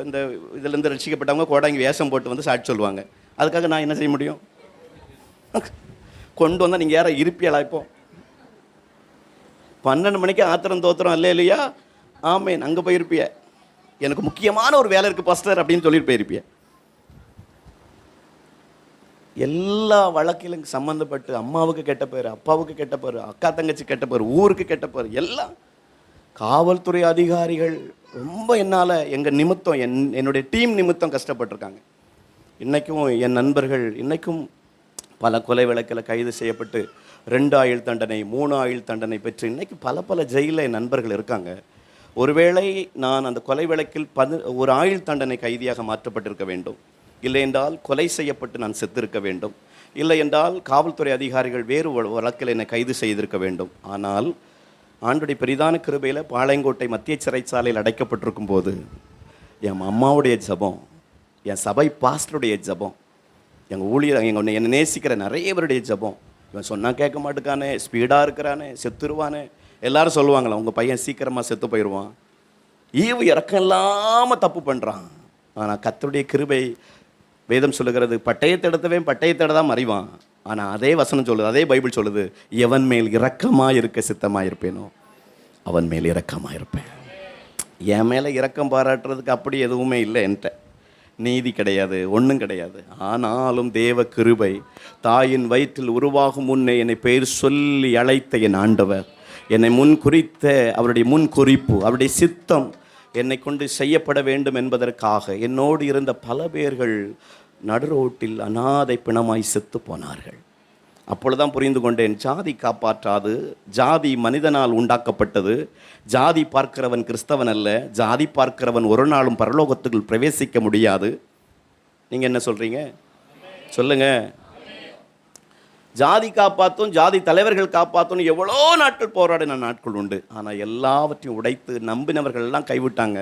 இந்த இதுலேருந்து ரசிக்கப்பட்டவங்க கோடாங்கி வேஷம் போட்டு வந்து சாட்சி சொல்லுவாங்க. அதுக்காக நான் என்ன செய்ய முடியும்? கொண்டு வந்தால் நீங்கள் யாரை இருப்பியலா? இப்போ 12 மணிக்கு ஆத்திரம் தோத்திரம் அல்ல இல்லையா? ஆமேன், அங்கே போயிருப்பிய. எனக்கு முக்கியமான ஒரு வேலை இருக்குது பாஸ்டர் அப்படின்னு சொல்லிட்டு போயிருப்பிய. எல்லா வழக்கிலும் சம்மந்தப்பட்டு அம்மாவுக்கு கெட்ட பேர், அப்பாவுக்கு கெட்ட பேர், அக்கா தங்கச்சி கெட்ட பேர், ஊருக்கு கெட்ட பேர், எல்லாம் காவல்துறை அதிகாரிகள் ரொம்ப என்னால் எங்கள் நிமித்தம் என்னுடைய டீம் நிமித்தம் கஷ்டப்பட்டிருக்காங்க. இன்றைக்கும் என் நண்பர்கள் இன்றைக்கும் பல கொலை வழக்கில் கைது செய்யப்பட்டு 2 ஆயுள் தண்டனை 3 ஆயுள் தண்டனை பெற்று இன்றைக்கி பல ஜெயிலில் என் நண்பர்கள் இருக்காங்க. ஒருவேளை நான் அந்த கொலை வழக்கில் 1 ஆயுள் தண்டனை கைதியாக மாற்றப்பட்டிருக்க வேண்டும், இல்லை என்றால் கொலை செய்யப்பட்டு நான் செத்திருக்க வேண்டும், இல்லை என்றால் காவல்துறை அதிகாரிகள் வேறு வழக்கில் என்னை கைது செய்திருக்க வேண்டும். ஆனால் ஆண்டுடைய பெரிதான கிருபையில் பாளையங்கோட்டை மத்திய சிறைச்சாலையில் அடைக்கப்பட்டிருக்கும் போது என் அம்மாவுடைய ஜபம், என் சபை பாஸ்டருடைய ஜபம், எங்கள் ஊழியர் என்னை நேசிக்கிற நிறைய பேருடைய ஜபம், இவன் சொன்னால் கேட்க மாட்டுக்கானே, ஸ்பீடாக இருக்கிறானே, செத்துருவானே, எல்லாரும் சொல்லுவாங்களா உங்கள் பையன் சீக்கிரமாக செத்து போயிடுவான், ஈவு இறக்கம் இல்லாமல் தப்பு பண்ணுறான். ஆனால் கர்த்தருடைய கிருபை வேதம் சொல்லுகிறது, பட்டயத்தை எடுத்தவன் பட்டயத்தோட தான் மறைவான். ஆனால் அதே வசனம் சொல்லுது, அதே பைபிள் சொல்லுது, எவன் மேல் இரக்கமாக இருக்க சித்தமாக இருப்பேனோ அவன் மேல் இரக்கமாக இருப்பேன். என் மேலே இரக்கம் பாராட்டுறதுக்கு அப்படி எதுவுமே இல்லை, என்கிட்ட நீதி கிடையாது, ஒன்றும் கிடையாது. ஆனாலும் தேவ கிருபை, தாயின் வயிற்றில் உருவாகும் முன்னே என்னை பெயர் சொல்லி அழைத்த என் ஆண்டவர், என்னை முன் குறித்த அவருடைய முன் குறிப்பு, அவருடைய சித்தம் என்னை கொண்டு செய்யப்பட வேண்டும் என்பதற்காக என்னோடு இருந்த பல பேர்கள் நடுரோட்டில் அனாதை பிணமாய் செத்து போனார்கள். அப்பொழுதுதான் புரிந்து கொண்டேன், ஜாதி காப்பாற்றாது, ஜாதி மனிதனால் உண்டாக்கப்பட்டது, ஜாதி பார்க்கிறவன் கிறிஸ்தவன் அல்ல, ஜாதி பார்க்கிறவன் ஒரு நாளும் பரலோகத்துக்குள் பிரவேசிக்க முடியாது. நீங்கள் என்ன சொல்கிறீங்க சொல்லுங்க? ஜாதி காப்பாற்றும், ஜாதி தலைவர்கள் காப்பாற்றும் எவ்வளோ நாட்கள் போராடின நாட்கள் உண்டு. ஆனால் எல்லாவற்றையும் உடைத்து நம்பினவர்கள் எல்லாம் கைவிட்டாங்க.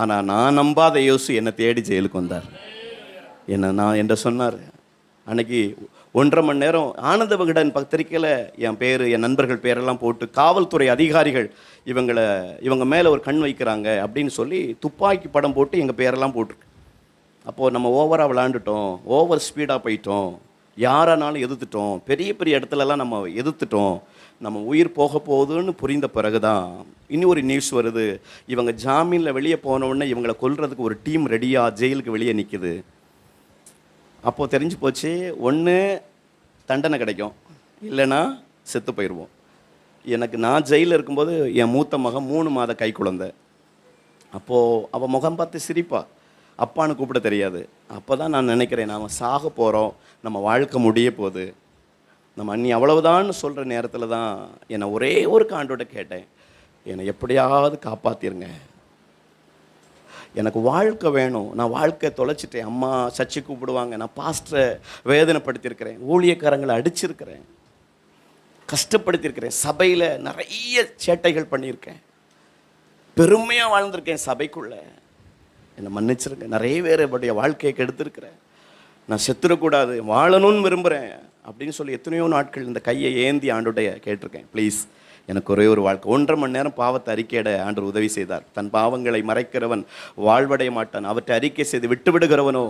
ஆனால் நான் நம்பாத இயேசு என்னை தேடி ஜெயிலுக்கு வந்தார். என்ன சொன்னார் அன்னைக்கு 1.5 மணி நேரம் ஆனந்த விகடன் பத்திரிக்கையில் என் பேர், என் நண்பர்கள் பேரெல்லாம் போட்டு காவல்துறை அதிகாரிகள் இவங்க மேலே ஒரு கண் வைக்கிறாங்க அப்படின்னு சொல்லி துப்பாக்கி படம் போட்டு எங்கள் பேரெல்லாம் போட்டிருக்கு. அப்போது நம்ம ஓவராக விளாண்டுட்டோம், ஓவர் ஸ்பீடாக போயிட்டோம், யாரானாலும் எதிர்த்துட்டோம், பெரிய இடத்துலலாம் நம்ம எதிர்த்துட்டோம், நம்ம உயிர் போக போகுதுன்னு புரிந்த பிறகு தான் இனி ஒரு நியூஸ் வருது, இவங்க ஜாமீனில் வெளியே போனவுடனே இவங்களை கொல்றதுக்கு ஒரு டீம் ரெடியாக ஜெயிலுக்கு வெளியே நிற்குது. அப்போது தெரிஞ்சு போச்சு, ஒன்று தண்டனை கிடைக்கும், இல்லைன்னா செத்து போயிடுவோம். நான் ஜெயிலில் இருக்கும்போது என் மூத்த மகன் 3 மாத கை குழந்தை. அப்போது அவள் முகம் பார்த்து சிரிப்பா, அப்பான்னு கூப்பிட தெரியாது. அப்போ தான் நான் நினைக்கிறேன், நாம் சாக போகிறோம், நம்ம வாழ்க்கை முடிய போகுது, நம்ம அண்ணி அவ்வளவுதான்னு சொல்கிற நேரத்தில் தான் என்னை ஒரே ஒரு காண்டோட கேட்டேன், என்னை எப்படியாவது காப்பாற்றிருங்க, எனக்கு வாழ்க்கை வேணும், நான் வாழ்க்கை தொலைச்சிட்டேன். அம்மா சர்ச்சை கூப்பிடுவாங்க, நான் பாஸ்டரை வேதனைப்படுத்தியிருக்கிறேன், ஊழியக்காரங்களை அடிச்சிருக்கிறேன், கஷ்டப்படுத்தியிருக்கிறேன், சபையில் நிறைய சேட்டைகள் பண்ணியிருக்கேன், பெருமையாக வாழ்ந்திருக்கேன் சபைக்குள்ளே, என்னை மன்னிச்சிருங்க, நிறைய பேருடைய வாழ்க்கையை கெடுத்திருக்கிறேன், நான் செத்துடக்கூடாது, வாழணும்னு விரும்புகிறேன் அப்படின்னு சொல்லி எத்தனையோ நாட்கள் இந்த கையை ஏந்தி ஆண்டுடைய கேட்டிருக்கேன், ப்ளீஸ் எனக்கு ஒரே ஒரு வாழ்க்கை. 1.5 மணி நேரம் பாவத்தை அறிக்கையிட ஆண்டவர் உதவி செய்தார். தன் பாவங்களை மறைக்கிறவன் வாழ்வடைய மாட்டான், அவற்றை அறிக்கை செய்து விட்டு விடுகிறவனோ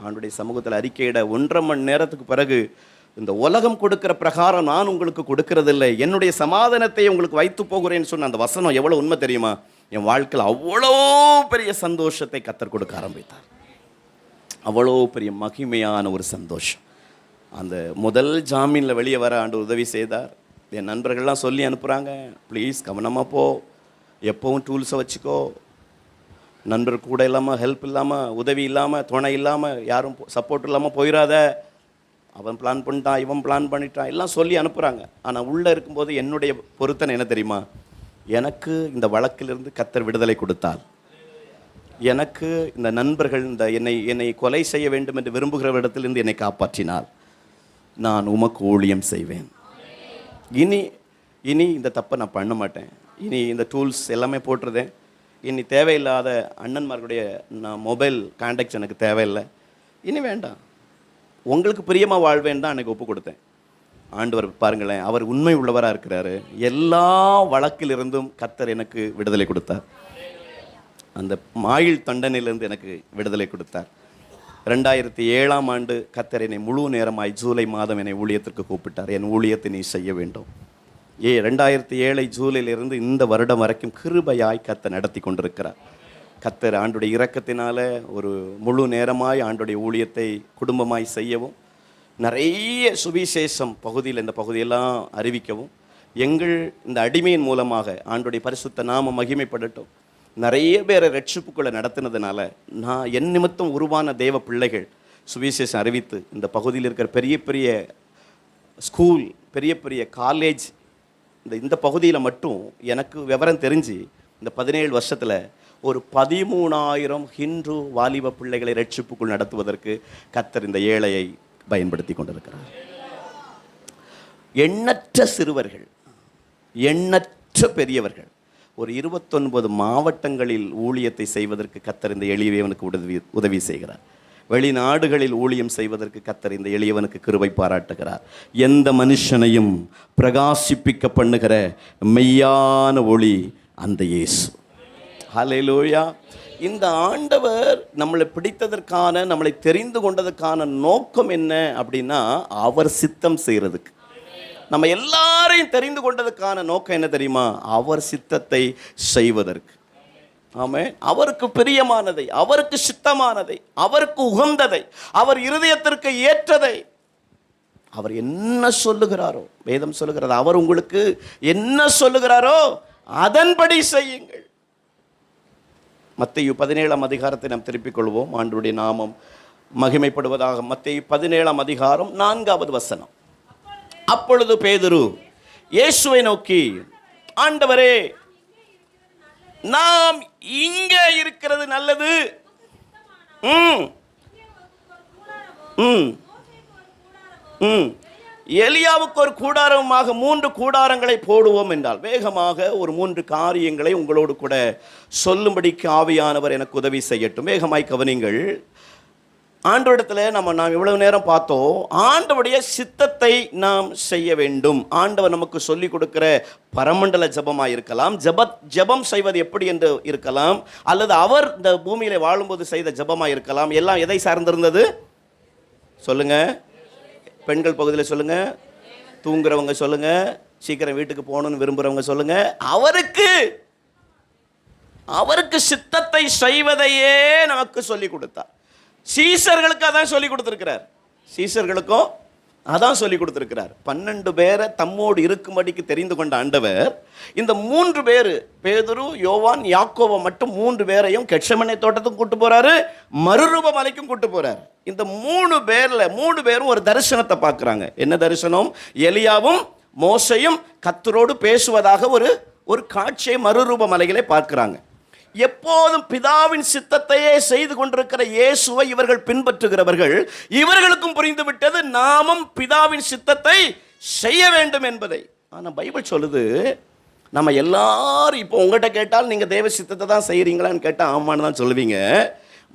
ஆண்டுடைய சமூகத்தில் அறிக்கையிட 1.5 மணி நேரத்துக்கு பிறகு, இந்த உலகம் கொடுக்கிற பிரகாரம் நான் உங்களுக்கு கொடுக்கறதில்லை, என்னுடைய சமாதானத்தை உங்களுக்கு வைத்து போகிறேன்னு சொன்ன அந்த வசனம் எவ்வளோ உண்மை தெரியுமா? என் வாழ்க்கையில் அவ்வளோ பெரிய சந்தோஷத்தை கர்த்தர் கொடுக்க ஆரம்பித்தார். அவ்வளோ பெரிய மகிமையான ஒரு சந்தோஷம். அந்த முதல் ஜாமீனில் வெளியே வர ஆண்டு உதவி செய்தார். என் நண்பர்கள்லாம் சொல்லி அனுப்புகிறாங்க, ப்ளீஸ் கவனமாக போ, எப்போவும் டூல்ஸை வச்சுக்கோ, நண்பர் கூட இல்லாமல், ஹெல்ப் இல்லாமல், உதவி இல்லாமல், துணை இல்லாமல், யாரும் சப்போர்ட் இல்லாமல் போயிடாத, அவன் பிளான் பண்ணிட்டான், இவன் பிளான் பண்ணிட்டான், எல்லாம் சொல்லி அனுப்புகிறாங்க. ஆனால் உள்ளே இருக்கும்போது என்னுடைய பொருத்தனை என்ன தெரியுமா? எனக்கு இந்த வழக்கிலிருந்து கர்த்தர் விடுதலை கொடுத்தால், எனக்கு இந்த நண்பர்கள் என்னை கொலை செய்ய வேண்டும் என்று விரும்புகிறவரிடத்திலிருந்து என்னை காப்பாற்றினால், நான் உமக்கு ஊழியம் செய்வேன். இனி இந்த தப்பை நான் பண்ண மாட்டேன். இனி இந்த டூல்ஸ் எல்லாமே போட்டுருதேன். இனி தேவையில்லாத அண்ணன்மார்களுடைய மொபைல் கான்டாக்ட்ஸ் எனக்கு தேவையில்லை, இனி வேண்டாம், உங்களுக்கு பிரியமாக வாழ்வேன் தான் அன்றைக்கி ஒப்பு கொடுத்தேன். ஆண்டவர் பாருங்களேன், அவர் உண்மை உள்ளவராக இருக்கிறாரு. எல்லா வழக்கிலிருந்தும் கர்த்தர் எனக்கு விடுதலை கொடுத்தார். அந்த ஆயுள் தண்டனையிலிருந்து எனக்கு விடுதலை கொடுத்தார். 2007ஆம் ஆண்டு கர்த்தர் என்னை முழு நேரமாய் ஜூலை மாதம் என்னை ஊழியத்திற்கு கூப்பிட்டார். என் ஊழியத்தை நீ செய்ய வேண்டும், 2007 ஜூலையிலிருந்து இந்த வருடம் வரைக்கும் கிருபையாய் கர்த்தர் நடத்தி கொண்டிருக்கிறார். கர்த்தர் ஆண்டுடைய இரக்கத்தினால ஒரு முழு நேரமாய் ஆண்டுடைய ஊழியத்தை குடும்பமாய் செய்யவும், நிறைய சுவிசேஷம் பகுதியில் இந்த பகுதியெல்லாம் அறிவிக்கவும், எங்கள் இந்த அடிமையின் மூலமாக ஆண்டுடைய பரிசுத்த நாம மகிமைப்படட்டும். நிறைய பேரை ரட்சிப்புக்குள்ளே நடத்தினதுனால நான் என் நிமித்தம் உருவான தேவ பிள்ளைகள் சுவிசேஷம் அறிவித்து இந்த பகுதியில் இருக்கிற பெரிய பெரிய ஸ்கூல், பெரிய பெரிய காலேஜ், இந்த பகுதியில் மட்டும் எனக்கு விவரம் தெரிஞ்சு இந்த 17 வருஷத்தில் ஒரு 13,000 ஹிந்து வாலிப பிள்ளைகளை ரட்சிப்புக்குள் நடத்துவதற்கு கர்த்தர் இந்த ஏழையை பயன்படுத்தி கொண்டிருக்கிறார். எண்ணற்ற சிறுவர்கள், எண்ணற்ற பெரியவர்கள், ஒரு 29 மாவட்டங்களில் ஊழியத்தை செய்வதற்கு கர்த்தர் இந்த எளியவனுக்கு உதவி செய்கிறார். வெளிநாடுகளில் ஊழியம் செய்வதற்கு கர்த்தர் இந்த எளியவனுக்கு கிருபை பாராட்டுகிறார். எந்த மனுஷனையும் பிரகாசிப்பிக்க பண்ணுகிற மெய்யான ஒளி அந்த இயேசு. ஹல்லேலூயா. இந்த ஆண்டவர் நம்மளை பிடித்ததற்கான, நம்மளை தெரிந்து கொண்டதற்கான நோக்கம் என்ன அப்படின்னா, அவர் சித்தம் செய்கிறதுக்கு. நம்ம எல்லாரையும் தெரிந்து கொண்டதுக்கான நோக்கம் என்ன தெரியுமா? அவர் சித்தத்தை செய்வதற்கு. ஆமென். அவருக்கு பிரியமானதை, அவருக்கு சித்தமானதை, அவருக்கு உகந்ததை, அவர் இருதயத்திற்கு ஏற்றதை அவர் என்ன சொல்லுகிறாரோ, வேதம் சொல்லுகிறது, அவர் உங்களுக்கு என்ன சொல்லுகிறாரோ அதன்படி செய்யுங்கள். மத்தேயு 17ஆம் அதிகாரத்தை நாம் திருப்பிக் கொள்வோம். ஆண்டவருடைய நாமம் மகிமைப்படுவதாக. மத்தேயு 17ஆம் அதிகாரம் 4வது வசனம். அப்பொழுது பேதுரு இயேசுவை நோக்கி, ஆண்டவரே, நாம் இங்கே இருக்கிறது நல்லது. எலியாவுக்கு ஒரு கூடாரமாக 3 கூடாரங்களை போடுவோம் என்றால், வேகமாக ஒரு 3 காரியங்களை உங்களோடு கூட சொல்லும்படிக்கு ஆவியானவர் எனக்கு உதவி செய்யட்டும். வேகமாய் கவனிங்கள். ஆண்டவரிடத்தில் நாம் இவ்வளவு நேரம் பார்த்தோம், ஆண்டவருடைய சித்தத்தை நாம் செய்ய வேண்டும். ஆண்டவர் நமக்கு சொல்லிக் கொடுக்கிற பரமண்டல ஜபமாக இருக்கலாம், ஜபம் செய்வது எப்படி என்று இருக்கலாம், அல்லது அவர் இந்த பூமியில வாழும்போது செய்த ஜபமாக இருக்கலாம். எல்லாம் எதை சார்ந்திருந்தது சொல்லுங்க? பெண்கள் பகுதியில் சொல்லுங்க, தூங்குறவங்க சொல்லுங்க, சீக்கிரம் வீட்டுக்கு போகணும்னு விரும்புகிறவங்க சொல்லுங்க. அவருக்கு சித்தத்தை செய்வதையே நமக்கு சொல்லிக் கொடுத்தார். சீசர்களுக்கு அதான் சொல்லி கொடுத்திருக்கிறார். சீசர்களுக்கும் அதான் சொல்லி கொடுத்திருக்கிறார். 12 பேரை தம்மோடு இருக்கும்படிக்கு தெரிந்து கொண்ட ஆண்டவர் இந்த 3 பேர், பேதுரு, யோவான், யாக்கோபை மட்டும் 3 பேரையும் கெட்செமனே தோட்டத்துக்கும் கூட்டு போறாரு, மறுரூப மலைக்கும் கூட்டு போறாரு. இந்த 3 பேரும் ஒரு தரிசனத்தை பார்க்குறாங்க. என்ன தரிசனம்? எலியாவும் மோசையும் கர்த்தரோடு பேசுவதாக ஒரு காட்சியை மறுரூப மலைகளை பார்க்கிறாங்க. எப்போதும் பிதாவின் சித்தத்தையே செய்து கொண்டிருக்கிற இயேசுவை இவர்கள் பின்பற்றுகிறவர்கள். இவர்களுக்கும் புரிந்துவிட்டது நாமும் பிதாவின் சித்தத்தை செய்ய வேண்டும் என்பதை. ஆனால் பைபிள் சொல்லுது, நம்ம எல்லாரும் இப்போ உங்கள்கிட்ட கேட்டால் நீங்கள் தேவ சித்தத்தை தான் செய்கிறீங்களான்னு கேட்டால் ஆமான்னு தான் சொல்லுவீங்க.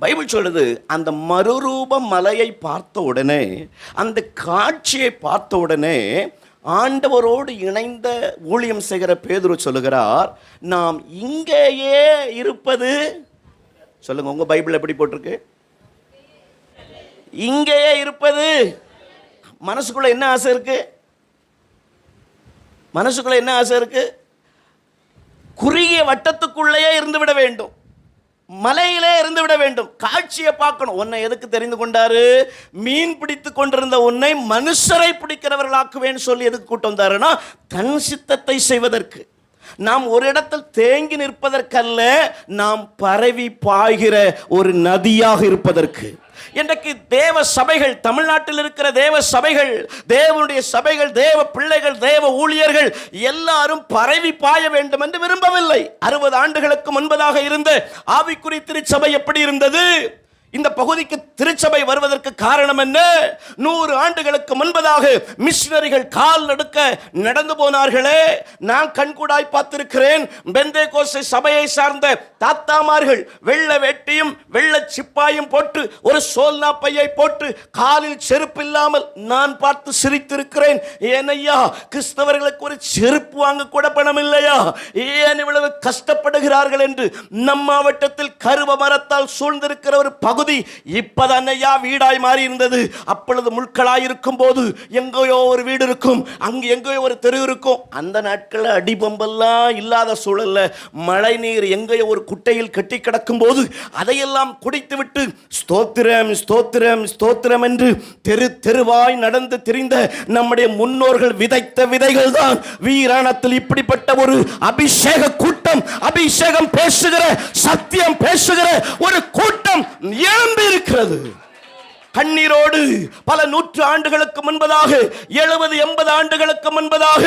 பைபிள் சொல்லுது, அந்த மறுரூப மலையை பார்த்த உடனே, அந்த காட்சியை பார்த்த உடனே ஆண்டவரோடு இணைந்த ஊழியம் செய்கிற பேதுரு சொல்லுகிறார், நாம் இங்கேயே இருப்பது. சொல்லுங்க, உங்க பைபிள் எப்படி போட்டிருக்கு? இங்கேயே இருப்பது. மனசுக்குள்ள என்ன ஆசை இருக்கு? மனசுக்குள்ள என்ன ஆசை இருக்கு? குறுகிய வட்டத்துக்குள்ளேயே இருந்து விட வேண்டும், மலையிலே இருந்து விட வேண்டும், காட்சியை பார்க்கணும். உன்னை எதுக்கு தெரிந்து கொண்டாரு? மீன் பிடித்து கொண்டிருந்த உன்னை மனுஷரை பிடிக்கிறவர்களாக்குவேன்னு சொல்லி எதுக்கு கூட்டு வந்தாருன்னா, தன் சித்தத்தை செய்வதற்கு. நாம் ஒரு இடத்தில் தேங்கி நிற்பதற்கல்ல, நாம் பரவி பாய்கிற ஒரு நதியாக இருப்பதற்கு. இன்றைக்கு தேவ சபைகள், தமிழ்நாட்டில் இருக்கிற தேவ சபைகள், தேவனுடைய சபைகள், தேவ பிள்ளைகள், தேவ ஊழியர்கள் எல்லாரும் பரவி பாய வேண்டும் என்று விரும்பவில்லை. 60 ஆண்டுகளுக்கு முன்பதாக இருந்த ஆவிக்குரிய திருச்சபை எப்படி இருந்தது? இந்த பகுதிக்கு திருச்சபை வருவதற்கு காரணம் என்ன? 100 ஆண்டுகளுக்கு முன்பதாக மிஷனரிகள் கால் நடுக்க நடந்து போனார்களே, நான் கண்கூடாய் பார்த்திருக்கிறேன். பெந்தேகோஸ்தே சபையை சார்ந்த தாத்தாமார்கள் வெள்ளை வேட்டியும் வெள்ளை சிப்பாயும் போட்டு ஒரு சோல்னா பையை போட்டு காலில் செருப்பு இல்லாமல் நான் பார்த்து சிரித்திருக்கிறேன். ஏனையா, கிறிஸ்தவர்களுக்கு ஒரு செருப்பு வாங்க கூட பணம் இல்லையா? ஏன் இவ்வளவு கஷ்டப்படுகிறார்கள் என்று நம் மாவட்டத்தில் கருவ மரத்தால் சூழ்ந்திருக்கிற ஒரு பகுதி பகுதி இப்பதானையா வீடாய் மாறி இருந்தது. அப்பொழுது முட்களாய் இருக்கும் போது எங்கேயோ ஒரு வீடு இருக்கும், அங்கு எங்கேயோ ஒரு தெரு இருக்கும். அந்த நாட்களில் அடிபம்பெல்லாம் இல்லாத சூழல்ல மழை நீர் எங்கேயோ ஒரு குட்டையில் கட்டி கிடக்கும் போது அதையெல்லாம் குடித்து விட்டு ஸ்தோத்திரம் ஸ்தோத்திரம் ஸ்தோத்திரம் என்று தெரு தெருவாய் நடந்து திரிந்த நம்முடைய முன்னோர்கள் விதைத்த விதைகள் தான் வீராணத்தில் இப்படிப்பட்ட ஒரு அபிஷேக கூட்டம், அபிஷேகம் பேசுகிற, சத்தியம் பேசுகிற ஒரு கூட்டம் எழும்பி இருக்கிறது. கண்ணீரோடு பல 100 ஆண்டுகளுக்கு முன்பதாக, 70-80 ஆண்டுகளுக்கு முன்பதாக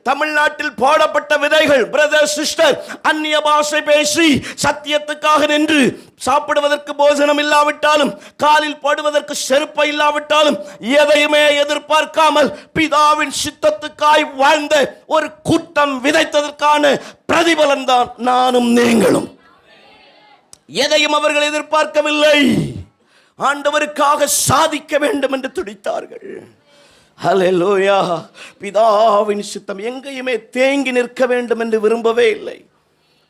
தமிழ்நாட்டில் போடப்பட்ட விதைகள். பிரதர் சிஸ்டர், அந்நிய பாஷை பேசி சத்தியத்துக்காக நின்று சாப்பிடுவதற்கு போஜனம் இல்லாவிட்டாலும், காலில் போடுவதற்கு செருப்பை இல்லாவிட்டாலும், எதையுமே எதிர்பார்க்காமல் பிதாவின் சித்தத்துக்காய் வாழ்ந்த ஒரு கூட்டம் விதைத்ததற்கான பிரதிபலன் தான் நானும் நீங்களும். எதையும் அவர்கள் எதிர்பார்க்கவில்லை, ஆண்டவருக்காக சாதிக்க வேண்டும் என்று துடித்தார்கள். ஹல்லேலூயா. பிதாவின் சித்தம் எங்கேயுமே தேங்கி நிற்க வேண்டும் என்று விரும்பவே இல்லை.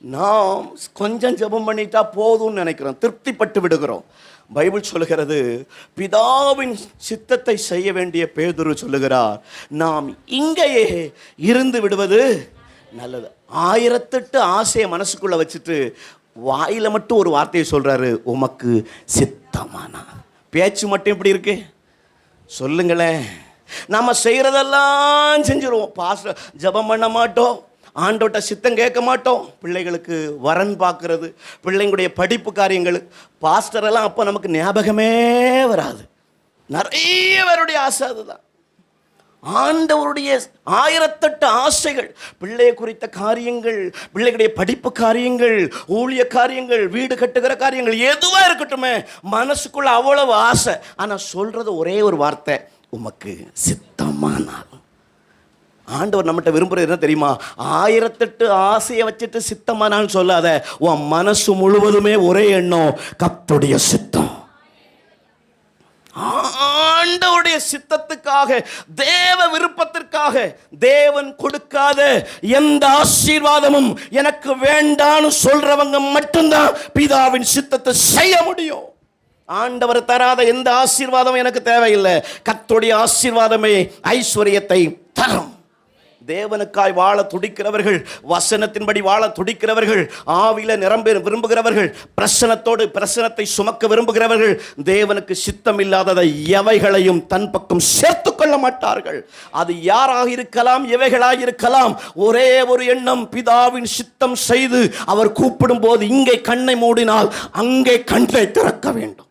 நாம் கொஞ்சம் ஜெபம் பண்ணிட்டா போதும்னு நினைக்கிறோம், திருப்திப்பட்டு விடுகிறோம். பைபிள் சொல்லுகிறது, பிதாவின் சித்தத்தை செய்ய வேண்டிய பேதுரு சொல்லுகிறார், நாம் இங்கேயே இருந்து விடுவது நல்லது. 1008 ஆசையை மனசுக்குள்ள வச்சுட்டு வாயில மட்டும் ஒரு வார்த்தையை சொல்றாரு, உமக்கு சித்தமானா. பேச்சு மட்டும் எப்படி இருக்கு சொல்லுங்களேன். நம்ம செய்யறதெல்லாம் செஞ்சிருவோம், பாஸ்டர் ஜெபம் பண்ண மாட்டோம், ஆண்டோட்ட சித்தம் கேட்க மாட்டோம். பிள்ளைகளுக்கு வரன் பார்க்கறது, பிள்ளைங்களுடைய படிப்பு காரியங்கள், பாஸ்டர் எல்லாம் அப்போ நமக்கு ஞாபகமே வராது. நிறைய பேருடைய ஆசை அதுதான். ஆண்டவருடைய 1008 ஆசைகள், பிள்ளையை குறித்த காரியங்கள், பிள்ளைகளுடைய படிப்பு காரியங்கள், ஊழிய காரியங்கள், வீடு கட்டுகிற காரியங்கள், எதுவா இருக்கட்டுமே மனசுக்குள்ள அவ்வளவு ஆசை. ஆனா சொல்றது ஒரே ஒரு வார்த்தை, உமக்கு சித்தமானால். ஆண்டவர் நம்மகிட்ட விரும்புறது என்ன தெரியுமா? 1008 ஆசையை வச்சுட்டு சித்தமானான்னு சொல்லாத, உன் மனசு முழுவதுமே ஒரே எண்ணம், கர்த்தருடைய சித்தம். ஆண்டவருடைய சித்தத்துக்காக, தேவ விருப்பத்திற்காக தேவன் கொடுக்காத எந்த ஆசீர்வாதமும் எனக்கு வேண்டான்னு சொல்றவங்க மட்டும்தான் பிதாவின் சித்தத்தை செய்ய முடியும். ஆண்டவர் தராத எந்த ஆசீர்வாதமும் எனக்கு தேவையில்லை. கர்த்தருடைய ஆசீர்வாதமே ஐஸ்வர்யத்தை தரும். தேவனுக்காய் வாழ துடிக்கிறவர்கள், வசனத்தின்படி வாழ துடிக்கிறவர்கள், ஆவில நிரம்ப விரும்புகிறவர்கள், பிரசனத்தை சுமக்க விரும்புகிறவர்கள், தேவனுக்கு சித்தம் இல்லாததை எவைகளையும் தன் பக்கம் சேர்த்து கொள்ள மாட்டார்கள். அது யாராக இருக்கலாம், எவைகளாக இருக்கலாம், ஒரே ஒரு எண்ணம், பிதாவின் சித்தம் செய்து அவர் கூப்பிடும் போது இங்கே கண்ணை மூடினால் அங்கே கண்ணை திறக்க வேண்டும்.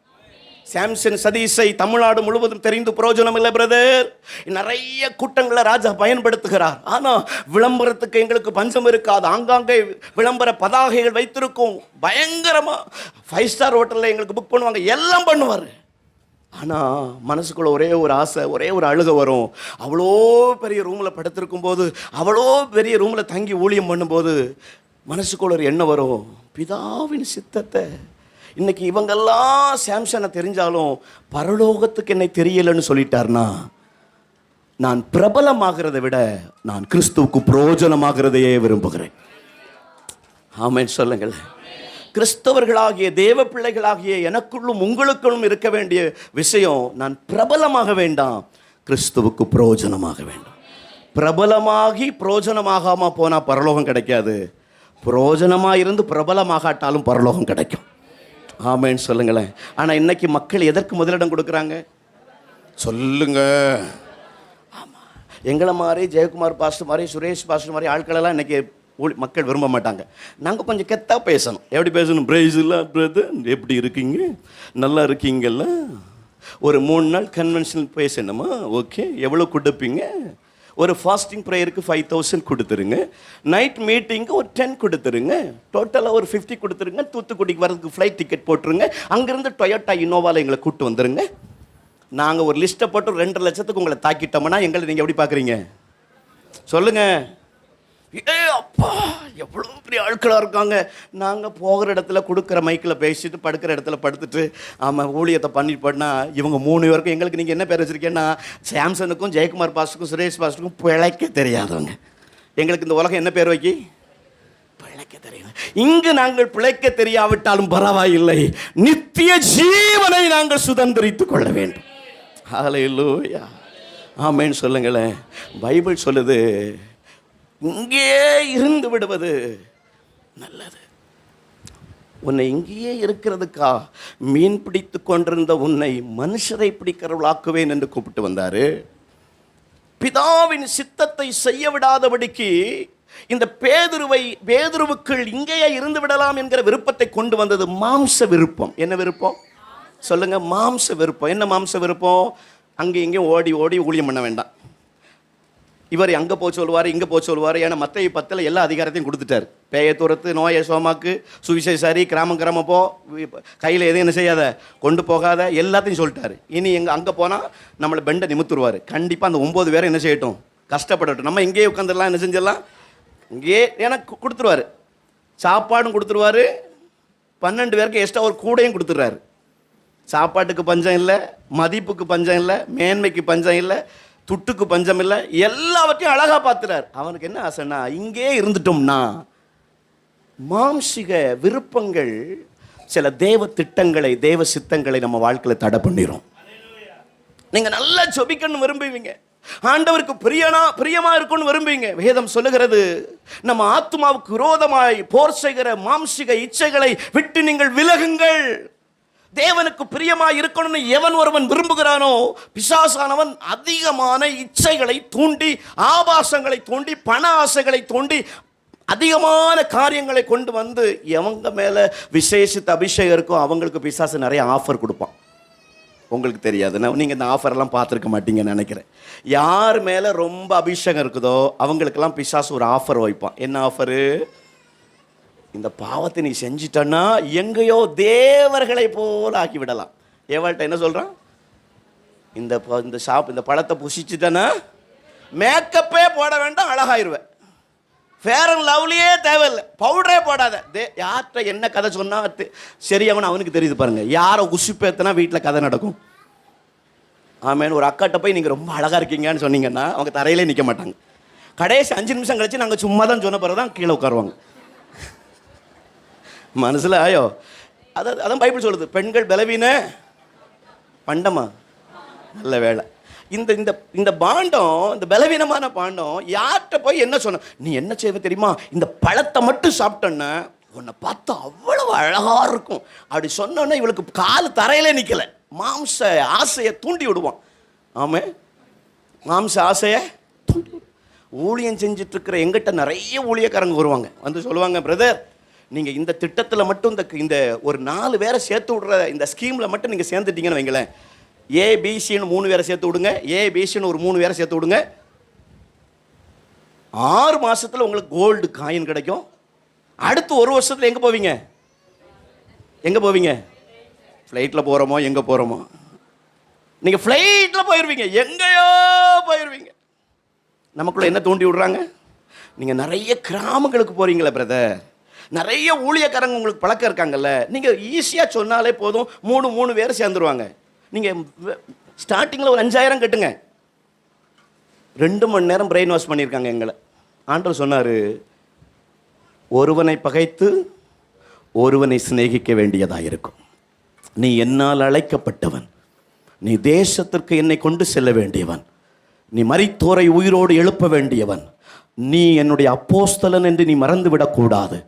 சாம்சன் சதீஷை தமிழ்நாடு முழுவதும் தெரிந்து பிரயோஜனம் இல்லை பிரதர். நிறைய கூட்டங்களை ராஜா பயன்படுத்துகிறார். ஆனால் விளம்பரத்துக்கு எங்களுக்கு பஞ்சம் இருக்காது. ஆங்காங்கே விளம்பர பதாகைகள் வைத்திருக்கும், பயங்கரமாக 5 ஸ்டார் ஹோட்டலில் எங்களுக்கு புக் பண்ணுவாங்க, எல்லாம் பண்ணுவார். ஆனால் மனசுக்குள்ள ஒரே ஒரு ஆசை, ஒரே ஒரு அழுகை வரும். அவ்வளோ பெரிய ரூமில் படுத்திருக்கும் போது, அவ்வளோ பெரிய ரூமில் தங்கி ஊழியம் பண்ணும்போது மனசுக்குள்ள ஒரு எண்ணம் வரும், பிதாவின் சித்தத்தை. இன்னைக்கு இவங்கெல்லாம் சாம்சனை தெரிஞ்சாலும் பரலோகத்துக்கு என்னை தெரியலன்னு சொல்லிட்டார்னா, நான் பிரபலமாகிறதை விட நான் கிறிஸ்துவுக்கு பிரயோஜனமாகிறதையே விரும்புகிறேன். ஆமென் சொல்லுங்கள். கிறிஸ்தவர்களாகிய தேவ பிள்ளைகளாகிய எனக்குள்ளும் உங்களுக்குள்ளும் இருக்க வேண்டிய விஷயம், நான் பிரபலமாக வேண்டாம், கிறிஸ்துவுக்கு பிரயோஜனமாக வேண்டும். பிரபலமாகி பிரயோஜனமாகாம போனால் பரலோகம் கிடைக்காது. பிரயோஜனமாக இருந்து பிரபலமாகாட்டாலும் பரலோகம் கிடைக்கும். ஆமென் சொல்லுங்களேன். ஆனால் இன்னைக்கு மக்கள் எதற்கு முதலிடம் கொடுக்குறாங்க சொல்லுங்க? ஆமாம், எங்களை மாதிரி ஜெயக்குமார் பாஸ்டர் மாதிரி, சுரேஷ் பாஸ்டர் மாதிரி ஆட்களெல்லாம் இன்னைக்கு மக்கள் விரும்ப மாட்டாங்க. நாங்கள் கொஞ்சம் கெத்தாக பேசணும். எப்படி பேசணும்? பிரைஸ் இல்லை பிரதர், எப்படி இருக்கீங்க, நல்லா இருக்கீங்கல்ல, ஒரு 3 நாள் கன்வென்ஷனல் பேசணுமா, ஓகே, எவ்வளோ கொடுப்பீங்க? ஒரு ஃபாஸ்டிங் ப்ரேயருக்கு 5000 கொடுத்துருங்க, நைட் மீட்டிங்கு ஒரு 10 கொடுத்துருங்க, டோட்டலாக ஒரு 50 கொடுத்துருங்க, தூத்துக்குடிக்கு வரதுக்கு ஃப்ளைட் டிக்கெட் போட்டுருங்க, அங்கேருந்து டொயோட்டா இனோவாவில் எங்களை கூப்பிட்டு வந்துடுங்க. நாங்கள் ஒரு லிஸ்ட்டை போட்டு 2.5 லட்சத்துக்கு உங்களை தாக்கிட்டோம்னா எங்களை நீங்கள் எப்படி பார்க்குறீங்க சொல்லுங்கள்? ஏ அப்பா, எவ்வளோ பெரிய ஆட்களாக இருக்காங்க. நாங்கள் போகிற இடத்துல கொடுக்குற மைக்கில் பேசிட்டு, படுக்கிற இடத்துல படுத்துட்டு, ஆமாம் ஊழியத்தை பண்ணிட்டு போனால் இவங்க 3 பேருக்கும் எங்களுக்கு நீங்கள் என்ன பேர் வச்சுருக்கேன்னா, சாம்சனுக்கும் ஜெயக்குமார் பாஸ்டருக்கும் சுரேஷ் பாஸ்டருக்கும் பிழைக்க தெரியாதவங்க. எங்களுக்கு இந்த உலகம் என்ன பேர் வைக்கி? பிழைக்க பிழைக்க தெரியும். இங்கு நாங்கள் பிழைக்க தெரியாவிட்டாலும் பரவாயில்லை, நித்திய ஜீவனை நாங்கள் சுதந்திரித்துக் கொள்ள வேண்டும். ஹல்லேலூயா, ஆமென் சொல்லுங்களேன். பைபிள் சொல்லுது, இங்கே இருந்து விடுவது நல்லது. உன்னை இங்கேயே இருக்கிறதுக்கா மீன் பிடித்து கொண்டிருந்த உன்னை மனுஷரை பிடிக்கிறவளாக்குவேன் என்று கூப்பிட்டு வந்தாரு. பிதாவின் சித்தத்தை செய்ய விடாதபடிக்கு இந்த பேதுருவுக்குள் இங்கேயே இருந்து விடலாம் என்கிற விருப்பத்தை கொண்டு வந்தது மாம்ச விருப்பம். என்ன விருப்பம் சொல்லுங்க? மாம்ச விருப்பம். என்ன மாம்ச விருப்பம்? அங்கே இங்கேயும் ஓடி ஓடி ஊழியம் பண்ண வேண்டாம். இவர் அங்கே போக சொல்லுவார், இங்கே போக சொல்லுவார். ஏன்னா மத்தேயு 10 எல்லா அதிகாரத்தையும் கொடுத்துட்டார். பேயை துரத்து, நோயை சோமாக்கு, சுவிசேஷாரி, கிராமம் போ, கையில் எதையும் என்ன செய்யாத, கொண்டு போகாத, எல்லாத்தையும் சொல்லிட்டாரு. இனி அங்கே போனால் நம்மளை பெண்டை நிமித்துருவார். கண்டிப்பாக அந்த 9 பேரை என்ன செய்யட்டும், கஷ்டப்படட்டும். நம்ம இங்கேயே உட்காந்துடலாம், என்ன செஞ்சிடலாம், இங்கேயே எனக்கு கொடுத்துருவார். சாப்பாடும் கொடுத்துருவார். 12 பேருக்கு எக்ஸ்ட்ரா ஒரு கூடையும் கொடுத்துட்றாரு. சாப்பாட்டுக்கு பஞ்சம் இல்லை, மதிப்புக்கு பஞ்சம் இல்லை, மேன்மைக்கு பஞ்சம் இல்லை, துட்டுக்கு பஞ்சம் இல்லை, எல்லாவற்றையும் அழகாக பார்த்துறார். அவனுக்கு என்ன ஆசைன்னா, இங்கே இருந்துட்டோம்னா மாம்சிக விருப்பங்கள் சில தேவ திட்டங்களை, தேவ சித்தங்களை நம்ம வாழ்க்கையில் தடை பண்ணிடும். நீங்கள் நல்லா ஜெபிக்கணும்னு விரும்புவீங்க, ஆண்டவருக்கு பிரியமா இருக்கும்னு விரும்புவீங்க. வேதம் சொல்லுகிறது, நம்ம ஆத்மாவுக்கு விரோதமாய் போர் செய்கிற மாம்சிக இச்சைகளை விட்டு நீங்கள் விலகுங்கள். தேவனுக்கு பிரியமாய் இருக்கணும்னு எவன் ஒருவன் விரும்புகிறானோ, பிசாசானவன் அதிகமான இச்சைகளை தூண்டி, ஆபாசங்களை தூண்டி, பண ஆசைகளை தூண்டி, அதிகமான காரியங்களை கொண்டு வந்து எவங்க மேலே விசேஷித்த அபிஷேகம் இருக்கோ அவங்களுக்கு பிசாசு நிறைய ஆஃபர் கொடுப்பான். உங்களுக்கு தெரியாது, நீங்கள் இந்த ஆஃபர்லாம் பார்த்துருக்க மாட்டீங்கன்னு நினைக்கிறேன். யார் மேலே ரொம்ப அபிஷேகம் இருக்குதோ அவங்களுக்கெல்லாம் பிசாசு ஒரு ஆஃபர் வைப்பான். என்ன ஆஃபரு? இந்த பாவத்தை நீ செஞ்சிட்டன்னா எங்கேயோ தேவர்களை போல ஆக்கி விடலாம். ஏவாள்கிட்ட என்ன சொல்கிறான்? இந்த பழத்தை புசிச்சுட்டேன்னா மேக்கப்பே போட வேண்டாம், அழகாயிருவேன். ஃபேர் அண்ட் லவ்லியே தேவையில்லை, பவுடரே போடாத. யார்கிட்ட என்ன கதை சொன்னால் சரியாகணும் அவனுக்கு தெரியுது பாருங்க. யாரை உசுப்பேத்தினா வீட்டில் கதை நடக்கும். ஆமேன். ஒரு அக்காட்ட போய் நீங்கள் ரொம்ப அழகாக இருக்கீங்கன்னு சொன்னீங்கன்னா அவங்க தரையிலே நிற்க மாட்டாங்க. கடைசி 5 நிமிஷம் கழிச்சு நாங்கள் சும்மா தான் சொன்ன பிறகு தான் கீழே உட்காருவாங்க. மனசில் ஆயோ? அதான் பைபிள் சொல்லுது, பெண்கள் பலவீன பண்டமா. நல்ல வேலை. இந்த பாண்டம், இந்த பலவீனமான பாண்டம் யார்கிட்ட போய் என்ன சொன்ன, நீ என்ன செய்வ தெரியுமா, இந்த பழத்தை மட்டும் சாப்பிட்டோன்னா உன்னை பார்த்தா அவ்வளவு அழகா இருக்கும் அப்படி சொன்னோன்னா இவளுக்கு கால் தரையிலே நிற்கல. மாம்ச ஆசையை தூண்டி விடுவான். ஆமே, மாம்ச ஆசையை தூண்டி. ஊழியம் செஞ்சுட்டு இருக்கிற எங்கிட்ட நிறைய ஊழியக்காரங்க வருவாங்க, வந்து சொல்லுவாங்க, பிரதர் நீங்கள் இந்த திட்டத்தில் மட்டும் இந்த ஒரு 4 பேரை சேர்த்து விடுற இந்த ஸ்கீமில் மட்டும் நீங்கள் சேர்ந்துட்டீங்கன்னு வைங்களேன், ஏபிசின்னு 3 பேரை சேர்த்து விடுங்க, ஏபிசின்னு ஒரு 3 பேரை சேர்த்து விடுங்க, 6 மாதத்தில் உங்களுக்கு கோல்டு காயின் கிடைக்கும். அடுத்து 1 வருஷத்தில் எங்கே போவீங்க? எங்கே போவீங்க? ஃப்ளைட்டில் போகிறோமோ எங்கே போகிறோமோ, நீங்கள் ஃப்ளைட்டில் போயிடுவீங்க, எங்கேயோ போயிடுவீங்க. நமக்குள்ளே என்ன தூண்டி விடுறாங்க? நீங்கள் நிறைய கிராமங்களுக்கு போகிறீங்களே பிரதர், நிறைய ஊழியக்காரங்க உங்களுக்கு பழக்கம் இருக்காங்கல்ல, நீங்கள் ஈஸியாக சொன்னாலே போதும் 3 பேர் சேர்ந்துருவாங்க. நீங்கள் ஸ்டார்டிங்கில் ஒரு 5000 கட்டுங்க. 2 மணி நேரம் பிரெயின் வாஷ் பண்ணியிருக்காங்க எங்களை. ஆண்டவர் சொன்னார், ஒருவனை பகைத்து ஒருவனை சிநேகிக்க வேண்டியதாக இருக்கும். நீ என்னால் அழைக்கப்பட்டவன், நீ தேசத்திற்கு என்னை கொண்டு செல்ல வேண்டியவன், நீ மரித்தோரை உயிரோடு எழுப்ப வேண்டியவன், நீ என்னுடைய அப்போஸ்தலன் என்று நீ மறந்து விடக்கூடாது.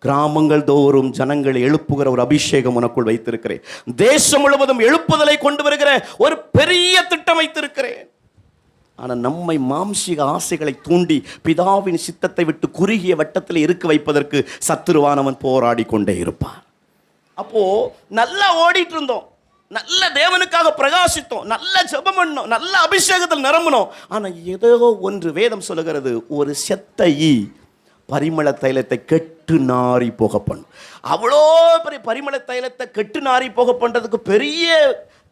கிராமங்கள் தோறும் ஜனங்களை எழுப்புகிற ஒரு அபிஷேகம் உனக்குள் வைத்திருக்கிறேன். தேசம் முழுவதும் எழுப்புதலை கொண்டு வருகிற ஒரு பெரிய திட்டம் வைத்திருக்கிறேன். ஆனால் நம்மை மாம்சிக ஆசைகளை தூண்டி பிதாவின் சித்தத்தை விட்டு குறுகிய வட்டத்தில் இருக்க வைப்பதற்கு சத்துருவானவன் போராடி கொண்டே இருப்பான். அப்போ நல்லா ஓடிட்டு இருந்தோம், நல்ல தேவனுக்காக பிரகாசித்தோம், நல்ல ஜெபம் பண்ணோம், நல்ல அபிஷேகத்தில் நிரம்பணும். ஆனால் ஏதோ ஒன்று வேதம் சொல்லுகிறது, ஒரு செத்த ஈ பரிமள தைலத்தை கெட்டு நாரி போக பண்ணும். அவ்வளோ பெரிய பரிமள தைலத்தை கெட்டு நாரி போக பண்ணுறதுக்கு பெரிய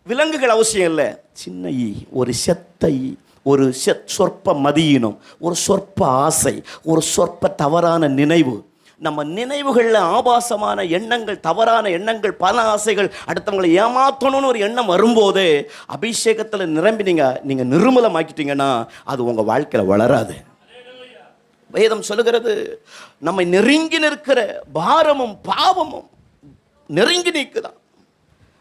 விலங்குகள் அவசியம் இல்லை. சின்ன ஈ, ஒரு செத்த ஈ, ஒரு சொற்ப மதியினம், ஒரு சொற்ப ஆசை, ஒரு சொற்ப தவறான நினைவு, நம்ம நினைவுகளில் ஆபாசமான எண்ணங்கள், தவறான எண்ணங்கள், பல ஆசைகள், அடுத்தவங்களை ஏமாற்றணும்னு ஒரு எண்ணம் வரும்போது அபிஷேகத்தில் நிரம்பி நீங்கள் நிர்மூலமாக்கிட்டீங்கன்னா அது உங்கள் வாழ்க்கையில் வளராது. வேதம் சொல்லுகிறது, நம்மை நெருங்கி நிற்கிற பாரமும் பாவமும் நெருங்கி நீக்குதான்.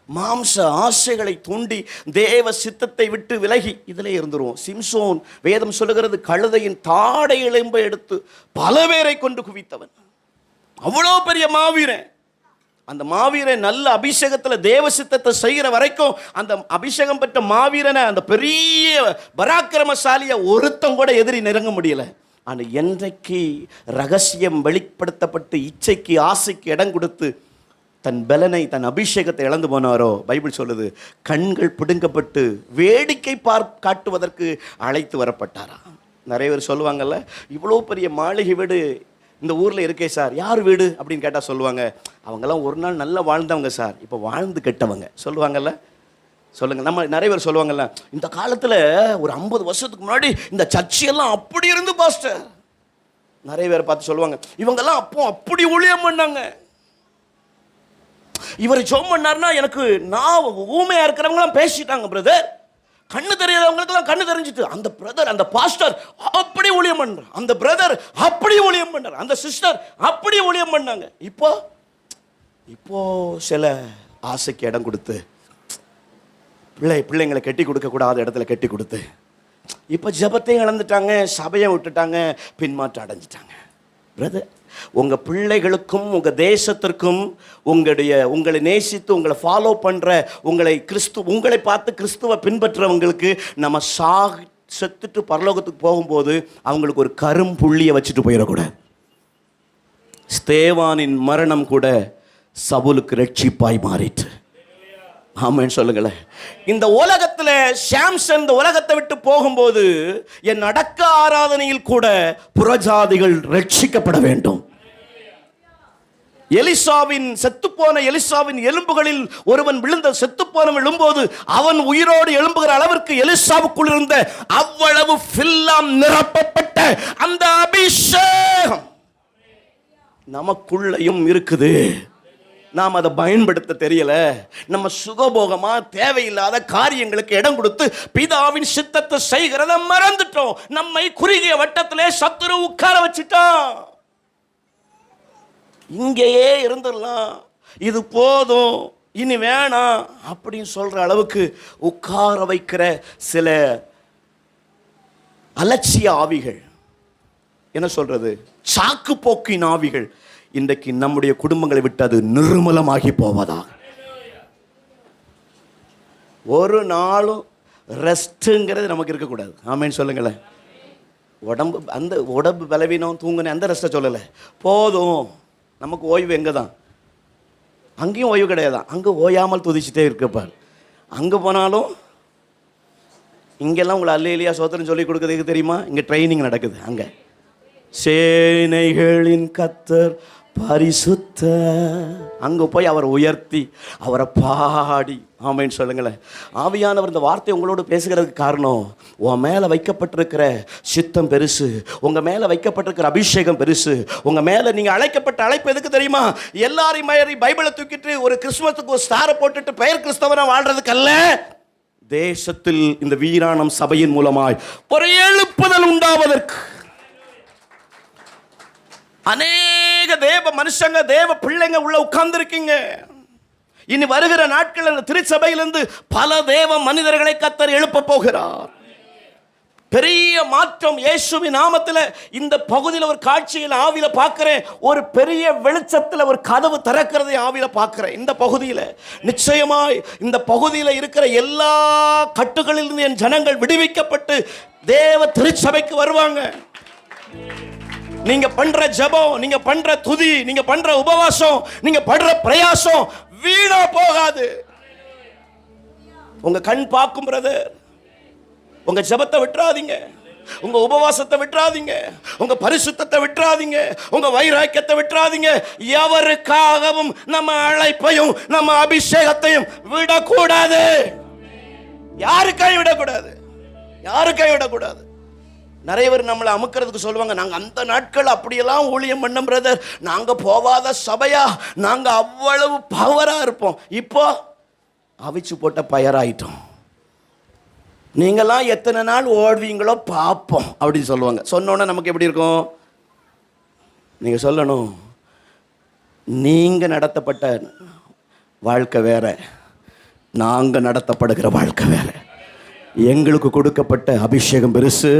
மாம்ச ஆசைகளை தூண்டி தேவ சித்தத்தை விட்டு விலகி இதிலே இருந்துருவோம். சிம்சோன் வேதம் சொல்லுகிறது, கழுதையின் தாடை எலும்பை எடுத்து பல பேரை கொண்டு குவித்தவன். அவ்வளோ பெரிய மாவீரன். அந்த மாவீரன் நல்ல அபிஷேகத்தில் தேவ சித்தத்தை செய்கிற வரைக்கும் அந்த அபிஷேகம் பெற்ற மாவீரனை, அந்த பெரிய பராக்கிரமசாலியை ஒருத்தம் கூட எதிரி நெருங்க முடியல. ஆனால் என்றைக்கு ரகசியம் வெளிப்படுத்தப்பட்டு இச்சைக்கு ஆசைக்கு இடம் கொடுத்து தன் பலனை தன் அபிஷேகத்தை இழந்து போனாரோ, பைபிள் சொல்லுது, கண்கள் பிடுங்கப்பட்டு வேடிக்கை காட்டுவதற்கு அழைத்து வரப்பட்டாரா. நிறைய பேர் சொல்லுவாங்கல்ல, இவ்வளோ பெரிய மாளிகை வீடு இந்த ஊரில் இருக்கே சார், யார் வீடு அப்படின்னு கேட்டால் சொல்லுவாங்க, அவங்கெல்லாம் ஒரு நாள் நல்லா வாழ்ந்தவங்க சார், இப்போ வாழ்ந்து கெட்டவங்க சொல்லுவாங்கல்ல. சொல்லுங்கள், நம்ம நிறைய பேர் சொல்லுவாங்கல்ல, இந்த காலத்தில் ஒரு 50 வருஷத்துக்கு முன்னாடி இந்த சர்ச்சையெல்லாம் அப்படி இருந்து பாஸ்டர். நிறைய பேரை பார்த்து சொல்லுவாங்க, இவங்கெல்லாம் அப்போ அப்படி ஊழியம் பண்ணாங்க, இவர் ஜெபம் பண்ணார்னா எனக்கு நான் ஊமையா இருக்கிறவங்களாம் பேசிட்டாங்க பிரதர், கண்ணு தெரியாதவங்களுக்கெல்லாம் கண்ணு தெரிஞ்சிட்டு, அந்த பிரதர் அந்த பாஸ்டர் அப்படி ஊழியம் பண்றார், அந்த பிரதர் அப்படி ஊழியம் பண்ணார், அந்த சிஸ்டர் அப்படி ஊழியம் பண்ணாங்க. இப்போ சில ஆசைக்கு இடம் கொடுத்து பிள்ளைங்களை கட்டி கொடுக்க கூடாத இடத்துல கட்டி கொடுத்து இப்போ ஜெபத்தையும் இழந்துட்டாங்க, சபையை விட்டுட்டாங்க, பின்மாற்றம் அடைஞ்சிட்டாங்க. பிரதர், உங்கள் பிள்ளைகளுக்கும் உங்கள் தேசத்திற்கும் உங்களை நேசித்து உங்களை ஃபாலோ பண்ணுற உங்களை பார்த்து கிறிஸ்துவை பின்பற்றுறவங்களுக்கு நம்ம செத்துட்டு பரலோகத்துக்கு போகும்போது அவங்களுக்கு ஒரு கரும்புள்ளியை வச்சுட்டு போயிடக்கூடாது. ஸ்தேவானின் மரணம் கூட சவுலுக்கு ரட்சிப்பாய் மாறிட்டு. ஆமென் சொல்லுங்களேன். இந்த உலகத்தில் சாம்சன் இந்த உலகத்தை விட்டு போகும்போது என் அடக்க ஆராதனையில் கூட புறஜாதிகள் ரட்சிக்கப்பட வேண்டும். செத்துப்போன எலிசாவின் எலும்புகளில் ஒருவன் விழுந்த செத்துப்போன எழும்போது அவன் உயிரோடு எழும்புகிற அளவிற்கு எலிசாவுக்குள் இருந்த அவ்வளவு ஃபில்லாம் நிரப்பப்பட்ட அந்த அபிஷேகம் நமக்குள்ளையும் இருக்குது. நாம் அதை பயன்படுத்த தெரியல. நம்ம சுகபோகமா தேவையில்லாத காரியங்களுக்கு இடம் கொடுத்து பிதாவின் சித்தத்தை செய்கிறத மறந்துட்டோம். நம்மை குறுகிய வட்டத்திலே சத்துரு உட்கார வச்சுட்டான். இங்கேயே இருந்துடலாம், இது போதும், இனி வேணாம் அப்படின்னு சொல்ற அளவுக்கு உட்கார வைக்கிற சில அலட்சிய ஆவிகள், என்ன சொல்றது, சாக்கு போக்கின் ஆவிகள் இன்றைக்கு நம்முடைய குடும்பங்களை விட்டு அது நிர்மூலமாகி போவதா. ஒரு நாளும் ரெஸ்ட்டுங்கிறது நமக்கு இருக்கக்கூடாது. ஆமேன்னு சொல்லுங்களேன். உடம்பு பலவீனம் தூங்குன அந்த ரெஸ்ட்டை சொல்லலை. போதும், நமக்கு ஓய்வு எங்கே தான், அங்கேயும் ஓய்வு கிடையாதான். அங்கே ஓயாமல் துதிச்சுட்டே இருக்கப்பார். அங்கே போனாலும் இங்கெல்லாம் உங்களை அல்லேலியா சோத்திரம் சொல்லி கொடுக்குறதுக்கு தெரியுமா, இங்கே ட்ரைனிங் நடக்குது. அங்கே சேனைகளின் கர்த்தர் பரிசுத்த, அங்கே போய் அவரை உயர்த்தி அவரை பாடி ஆமென் சொல்லுங்களேன். ஆவியானவர் இந்த வார்த்தை உங்களோடு பேசுகிறதுக்கு காரணம், உன் மேலே வைக்கப்பட்டிருக்கிற சித்தம் பெருசு, உங்கள் மேலே வைக்கப்பட்டிருக்கிற அபிஷேகம் பெருசு. உங்கள் மேலே நீங்கள் அழைக்கப்பட்ட அழைப்பு எதுக்கு தெரியுமா? எல்லாரையும் மாதிரி பைபிளை தூக்கிட்டு ஒரு கிறிஸ்துமஸுக்கு ஒரு ஸ்டாரை போட்டுட்டு பெயர் கிறிஸ்தவனாக வாழ்றதுக்கு அல்ல. தேசத்தில் இந்த வீராணம் சபையின் மூலமாய் ஒரு எழுப்புதல் உண்டாவதற்கு அநேக தேவ மனுஷங்க தேவ பிள்ளைங்க உள்ள உட்கார்ந்து இருக்கீங்க. இனி வருகிற நாட்கள் அந்த திருச்சபையிலிருந்து பல தேவ மனிதர்களை கர்த்தர் எழுப்ப போகிறார். பெரிய மாற்றம் இயேசுவின் நாமத்தில். இந்த பகுதியில் ஒரு காட்சியில் ஆவியில பார்க்கிறேன், ஒரு பெரிய வெளிச்சத்தில் ஒரு கதவு திறக்கிறதை ஆவியில பார்க்கிறேன். இந்த பகுதியில் நிச்சயமாய் இந்த பகுதியில் இருக்கிற எல்லா கட்டுகளிலிருந்து என் ஜனங்கள் விடுவிக்கப்பட்டு தேவ திருச்சபைக்கு வருவாங்க. நீங்க பண்ற ஜெபம், நீங்க பண்ற துதி, நீங்க பண்ற உபவாசம், நீங்க பண்ற பிரயாசம் வீணா போகாது. உங்க கண் பார்க்கும் பிரதர். உங்க ஜெபத்தை விட்டுறாதீங்க, உங்க உபவாசத்தை விட்டுறாதீங்க, உங்க பரிசுத்தத்தை விட்டுறாதீங்க, உங்க வைராக்கியத்தை விட்டுறாதீங்க. எவருக்காகவும் நம்ம அழைப்பையும் நம்ம அபிஷேகத்தையும் விடக்கூடாது. யாருக்காய் விடக்கூடாது, யாருக்காய் விடக்கூடாது. நிறைய பேர் நம்மளை அமுக்கிறதுக்கு சொல்லுவாங்க, நாங்கள் அந்த நாட்கள் அப்படியெல்லாம் ஊழியம் பண்ண பிரதர், நாங்கள் போவாத சபையா, நாங்கள் அவ்வளவு பவராக இருப்போம். இப்போ அவிச்சு போட்ட பயராயிட்டோம். நீங்களாம் எத்தனை நாள் ஓடுவீங்களோ பார்ப்போம் அப்படின்னு சொல்லுவாங்க. சொன்னோன்னே நமக்கு எப்படி இருக்கும்? நீங்கள் சொல்லணும், நீங்கள் நடத்தப்பட்ட வாழ்க்கை வேற, நாங்கள் நடத்தப்படுகிற வாழ்க்கை வேற. எங்களுக்கு கொடுக்கப்பட்ட அபிஷேகம் பெருசு,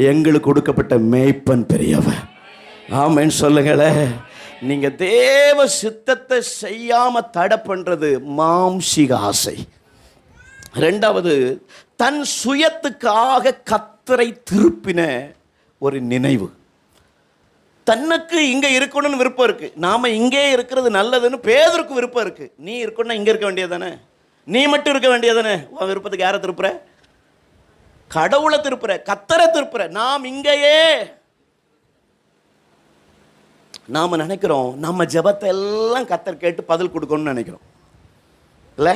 எங்களுக்கு கொடுக்கப்பட்ட மேய்ப்பன் பெரியவன். ஆமென் சொல்லுங்களே. நீங்கள் தேவ சித்தத்தை செய்யாமல் தடை பண்ணுறது மாம்சீக ஆசை. ரெண்டாவது, தன் சுயத்துக்காக கர்த்தரை திருப்பின ஒரு நினைவு. தன்னுக்கு இங்கே இருக்கணும்னு விருப்பம் இருக்குது, நாம் இங்கே இருக்கிறது நல்லதுன்னு பேதருக்கு விருப்பம் இருக்குது. நீ இருக்கணும்னா இங்கே இருக்க வேண்டியது தானே, நீ மட்டும் இருக்க வேண்டியது தானே. உன் விருப்பத்துக்கு யாரை திருப்புற? கடவுளை திருப்புற, கர்த்தரை திருப்புற. நாம் இங்கேயே நாம் நினைக்கிறோம் நம்ம ஜெபத்தை எல்லாம் கர்த்தர் கேட்டு பதில் கொடுக்கணும்னு நினைக்கிறோம் இல்லை?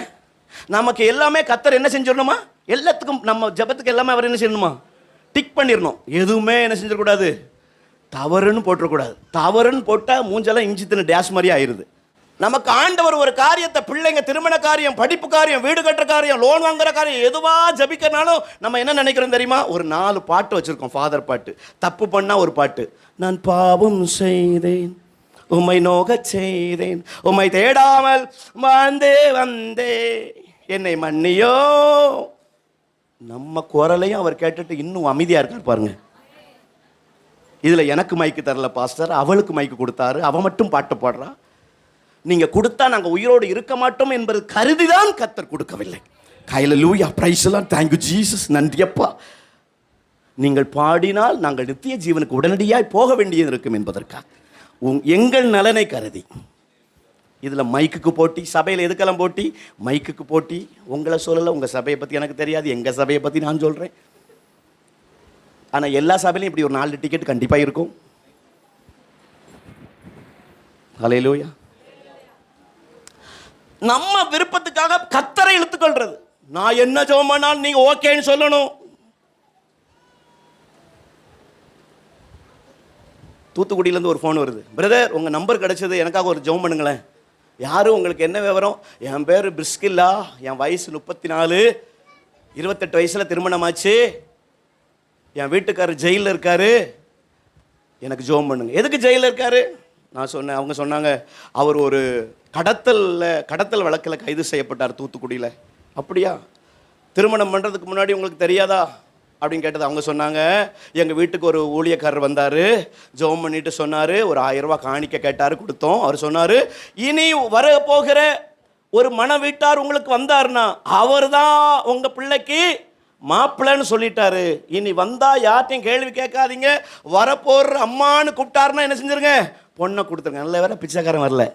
நமக்கு எல்லாமே கர்த்தர் என்ன செஞ்சிடணுமா? எல்லாத்துக்கும் நம்ம ஜெபத்துக்கு எல்லாமே அவர் என்ன செய்யணுமா? டிக் பண்ணிடணும். எதுவுமே என்ன செஞ்சிடக்கூடாது, தவறுன்னு போட்டுறக்கூடாது. தவறுன்னு போட்டால் மூஞ்செல்லாம் இஞ்சி தின்னு டேஷ் மாதிரி ஆயிடுது. நமக்கு ஆண்டவர் ஒரு காரியத்தை, பிள்ளைங்க திருமண காரியம், படிப்பு காரியம், வீடு கட்டுற காரியம், லோன் வாங்குற காரியம், எதுவாக ஜபிக்கிறனாலும் நம்ம என்ன நினைக்கிறோம் தெரியுமா? ஒரு 4 பாட்டு வச்சுருக்கோம், ஃபாதர் பாட்டு. தப்பு பண்ணால் ஒரு பாட்டு, நான் பாவம் செய்தேன், உம்மை நோகச் செய்தேன், உம்மை தேடாமல் வாழ்ந்தே வந்தே, என்னை மன்னியோ. நம்ம குரலையும் அவர் கேட்டுட்டு இன்னும் அமைதியாக இருக்கார் பாருங்க. இதில் எனக்கு மைக்கு தரல பாஸ்டர், அவளுக்கு மைக்கு கொடுத்தாரு, அவன் மட்டும் பாட்டு பாடுறா. நீங்கள் கொடுத்தா நாங்கள் உயிரோடு இருக்க மாட்டோம் என்பது கருதிதான் கர்த்தர் கொடுக்கவில்லை. ஹல்லேலூயா, பிரைஸ் எல்லாம், தேங்க்யூ ஜீசஸ், நன்றியப்பா. நீங்கள் பாடினால் நாங்கள் நித்திய ஜீவனுக்கு உடனடியாக போக வேண்டியது இருக்கும் என்பதற்காக எங்கள் நலனை கருதி. இதில் மைக்குக்கு போட்டி, சபையில் எதுக்கெல்லாம் போட்டி? மைக்குக்கு போட்டி. உங்களை சொல்லலை, உங்கள் சபையை பற்றி எனக்கு தெரியாது, எங்கள் சபையை பற்றி நான் சொல்கிறேன். ஆனால் எல்லா சபையிலையும் இப்படி ஒரு 4 டிக்கெட் கண்டிப்பாக இருக்கும். ஹல்லேலூயா. நம்ம விருப்பத்துக்காக கர்த்தரை இழுத்துக்கொள்றது. நான் என்ன ஜெபம் பண்ணாலும் நீங்க ஓகேன்னு சொல்லணும். தூத்துக்குடியிலேருந்து ஒரு ஃபோன் வருது, பிரதர் உங்கள் நம்பர் கிடைச்சது, எனக்காக ஒரு ஜெபம் பண்ணுங்களேன். யாரும் உங்களுக்கு என்ன விவரம்? என் பேர் பிரிஸ்கில்லா, என் வயசு 34, 28 வயசில் திருமணமாச்சு, என் வீட்டுக்காரர் ஜெயிலில் இருக்காரு, எனக்கு ஜெபம் பண்ணுங்க. எதுக்கு ஜெயிலில் இருக்காரு? நான் சொன்னேன். அவங்க சொன்னாங்க, அவர் ஒரு கடத்தல் வழக்கில் கைது செய்யப்பட்டார் தூத்துக்குடியில். அப்படியா? திருமணம் பண்ணுறதுக்கு முன்னாடி உங்களுக்கு தெரியாதா அப்படின்னு கேட்டது. அவங்க சொன்னாங்க, எங்கள் வீட்டுக்கு ஒரு ஊழியக்காரர் வந்தார், ஜெபம் பண்ணிட்டு சொன்னார், ஒரு 1000 ரூபா காணிக்க கேட்டார், கொடுத்தோம். அவர் சொன்னார், இனி வர போகிற ஒரு மன வீட்டார் உங்களுக்கு வந்தார்னா அவர் தான் உங்கள் பிள்ளைக்கு மாப்பிள்ளைன்னு சொல்லிட்டாரு. இனி வந்தா யார்ட்டையும் கேள்வி கேட்காதீங்க, வரப்போற அம்மான்னு கூப்பிட்டாருன்னா என்ன செஞ்சிருங்க, பொண்ணை கொடுத்துருங்க. நல்ல வேற பிச்சைக்காரன் வரல,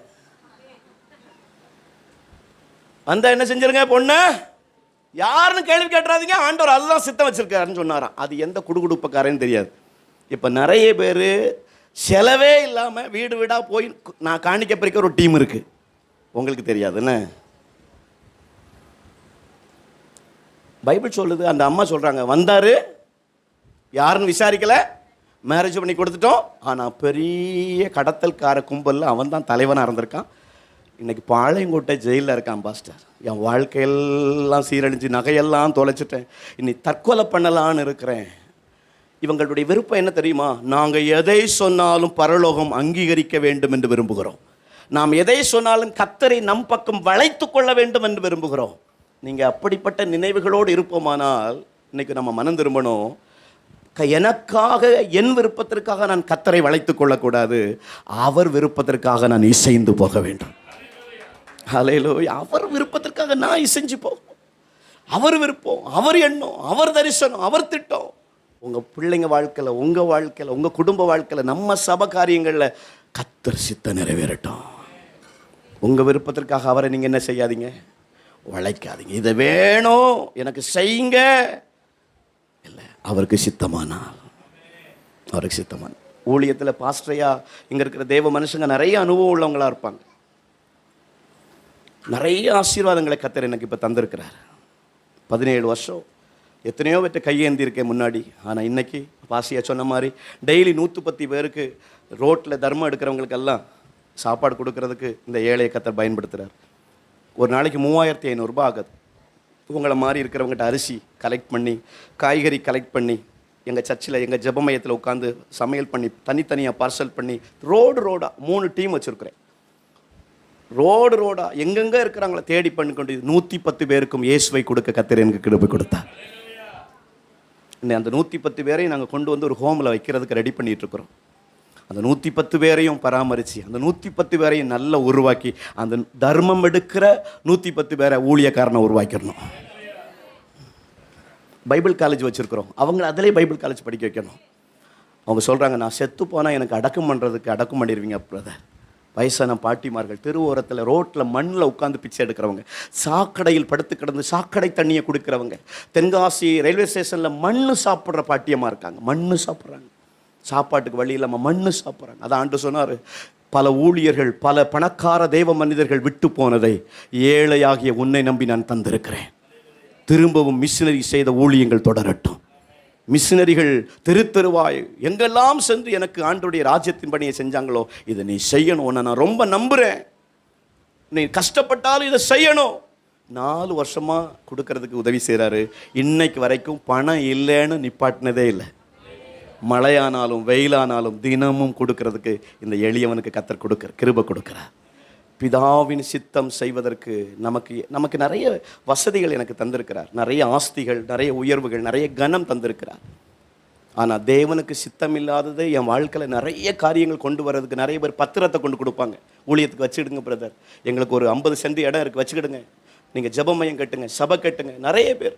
வந்தா என்ன செஞ்சிருங்க, பொண்ணு யாருன்னு கேள்வி கேட்டுறாதீங்க, ஆண்டவர் அதுதான் சித்தம் வச்சிருக்காருன்னு சொன்னாராம். அது எந்த குடுகுடுப்பக்காரன்னு தெரியாது. இப்போ நிறைய பேர் செலவே இல்லாமல் வீடு வீடாக போய் நான் காணிக்க பிரிக்க ஒரு டீம் இருக்கு, உங்களுக்கு தெரியாது என்ன? பைபிள் சொல்லுது, அந்த அம்மா சொல்கிறாங்க, வந்தார், யாருன்னு விசாரிக்கலை, மேரேஜ் பண்ணி கொடுத்துட்டோம். ஆனால் பெரிய கடத்தல்கார கும்பலில் அவன் தான் தலைவனாக இருந்திருக்கான். இன்றைக்கி பாளையங்கோட்டை ஜெயிலில் இருக்கான். பாஸ்டர், என் வாழ்க்கையெல்லாம் சீரழிஞ்சு நகையெல்லாம் தொலைச்சிட்டேன், இன்னைக்கு தற்கொலை பண்ணலான்னு இருக்கிறேன். இவங்களுடைய விருப்பம் என்ன தெரியுமா? நாங்கள் எதை சொன்னாலும் பரலோகம் அங்கீகரிக்க வேண்டும் என்று விரும்புகிறோம். நாம் எதை சொன்னாலும் கர்த்தரை நம் பக்கம் வளைத்து கொள்ள வேண்டும் என்று விரும்புகிறோம். நீங்கள் அப்படிப்பட்ட நினைவுகளோடு இருப்போமானால் இன்னைக்கு நம்ம மனம் திரும்பணும். எனக்காக, என் விருப்பத்திற்காக நான் கர்த்தரை வளைத்து கொள்ளக்கூடாது, அவர் விருப்பத்திற்காக நான் இசைந்து போக வேண்டும். ஹல்லேலூயா. அவர் விருப்பத்திற்காக நான் இசைஞ்சு போகணும். அவர் விருப்பம், அவர் எண்ணம், அவர் தரிசனம், அவர் திட்டம் உங்கள் பிள்ளைங்க வாழ்க்கையில், உங்கள் வாழ்க்கையில், உங்கள் குடும்ப வாழ்க்கையில், நம்ம சபை காரியங்களில் கர்த்தர் சித்தம் நிறைவேறட்டும். உங்கள் விருப்பத்திற்காக அவரை நீங்கள் என்ன செய்யாதீங்க, உழைக்காதீங்க. இதை வேணும் எனக்கு செய்யுங்க, இல்லை அவருக்கு சித்தமானால், அவருக்கு சித்தமான ஊழியத்தில் பாஸ்டரையா இங்கே இருக்கிற தேவ மனுஷங்க நிறைய அனுபவம் உள்ளவங்களாக இருப்பாங்க. நிறைய ஆசீர்வாதங்களை கர்த்தர் எனக்கு இப்போ தந்திருக்கிறார். 17 வருஷம் எத்தனையோ பேர்ட்ட கையேந்திருக்கேன் முன்னாடி. ஆனால் இன்னைக்கு பாசியா சொன்ன மாதிரி டெய்லி 110 பேருக்கு ரோட்டில் தர்மம் எடுக்கிறவங்களுக்கெல்லாம் சாப்பாடு கொடுக்கறதுக்கு இந்த ஏழையை கர்த்தர் பயன்படுத்துகிறார். ஒரு நாளைக்கு 3500 ரூபாய் ஆகுது. உங்களை மாதிரி இருக்கிறவங்ககிட்ட அரிசி கலெக்ட் பண்ணி, காய்கறி கலெக்ட் பண்ணி, எங்கள் சர்ச்சில் எங்கள் ஜெப மையத்தில் உட்காந்து சமையல் பண்ணி தனித்தனியாக பார்சல் பண்ணி ரோடாக 3 டீம் வச்சுருக்கிறேன். ரோடாக எங்கெங்கே இருக்கிறாங்களோ தேடி பண்ணி கொண்டு 110 பேருக்கும் இயேசுவை கொடுக்க கர்த்தர் எனக்கு கிருபை கொடுத்தார். இன்னும் அந்த 110 பேரையும் நாங்கள் கொண்டு வந்து ஒரு ஹோமில் வைக்கிறதுக்கு ரெடி பண்ணிகிட்டு இருக்கிறோம். அந்த 110 பேரையும் பராமரித்து அந்த 110 பேரையும் நல்லா உருவாக்கி அந்த தர்மம் எடுக்கிற 110 பேரை ஊழியக்காரனை உருவாக்கிடணும். பைபிள் காலேஜ் வச்சுருக்குறோம், அவங்க அதிலே பைபிள் காலேஜ் படிக்க வைக்கணும். அவங்க சொல்கிறாங்க, நான் செத்து போனால் எனக்கு அடக்கம் பண்ணுறதுக்கு அடக்கம் பண்ணிடுவீங்க பிரதர். வயசான பாட்டிமார்கள் தெருவோரத்தில் ரோட்டில் மண்ணில் உட்காந்து பிச்சை எடுக்கிறவங்க, சாக்கடையில் படுத்து கிடந்து சாக்கடை தண்ணியை கொடுக்குறவங்க, தென்காசி ரயில்வே ஸ்டேஷனில் மண்ணு சாப்பிட்ற பாட்டியமாக இருக்காங்க. மண்ணு சாப்பிட்றாங்க, சாப்பாட்டுக்கு வழி இல்லாமல் மண்ணு சாப்பிட்றாங்க. அதை ஆண்டு சொன்னார், பல ஊழியர்கள் பல பணக்கார தேவ மனிதர்கள் விட்டு போனதை ஏழையாகிய உன்னை நம்பி நான் தந்திருக்கிறேன். திரும்பவும் மிஷினரி செய்த ஊழியங்கள் தொடரட்டும். மிஷினரிகள் தெருவாய் எங்கெல்லாம் சென்று எனக்கு ஆண்டவருடைய ராஜ்யத்தின் பணியை செஞ்சாங்களோ இதை நீ செய்யணும், உன்னை நான் ரொம்ப நம்புகிறேன், நீ கஷ்டப்பட்டாலும் இதை செய்யணும். 4 வருஷமாக கொடுக்கறதுக்கு உதவி செய்கிறாரு. இன்னைக்கு வரைக்கும் பணம் இல்லைன்னு நிப்பாட்டினதே இல்லை. மழையானாலும் வெயிலானாலும் தினமும் கொடுக்கறதுக்கு இந்த எளியவனுக்கு கர்த்தர் கொடுக்குற கிருபை கொடுக்குறார். பிதாவின் சித்தம் செய்வதற்கு நமக்கு நிறைய வசதிகள் எனக்கு தந்திருக்கிறார். நிறைய ஆஸ்திகள், நிறைய உயர்வுகள், நிறைய கனம் தந்திருக்கிறார். ஆனால் தேவனுக்கு சித்தம் இல்லாததை என் வாழ்க்கையில் நிறைய காரியங்கள் கொண்டு வர்றதுக்கு நிறைய பேர் பத்திரத்தை கொண்டு கொடுப்பாங்க. ஊழியத்துக்கு வச்சுக்கிடுங்க பிரதர், எங்களுக்கு ஒரு 50 சென்ட் இடம் இருக்குது வச்சுக்கிடுங்க, நீங்கள் ஜெப மையம் கட்டுங்க, சபை கட்டுங்க, நிறைய பேர்.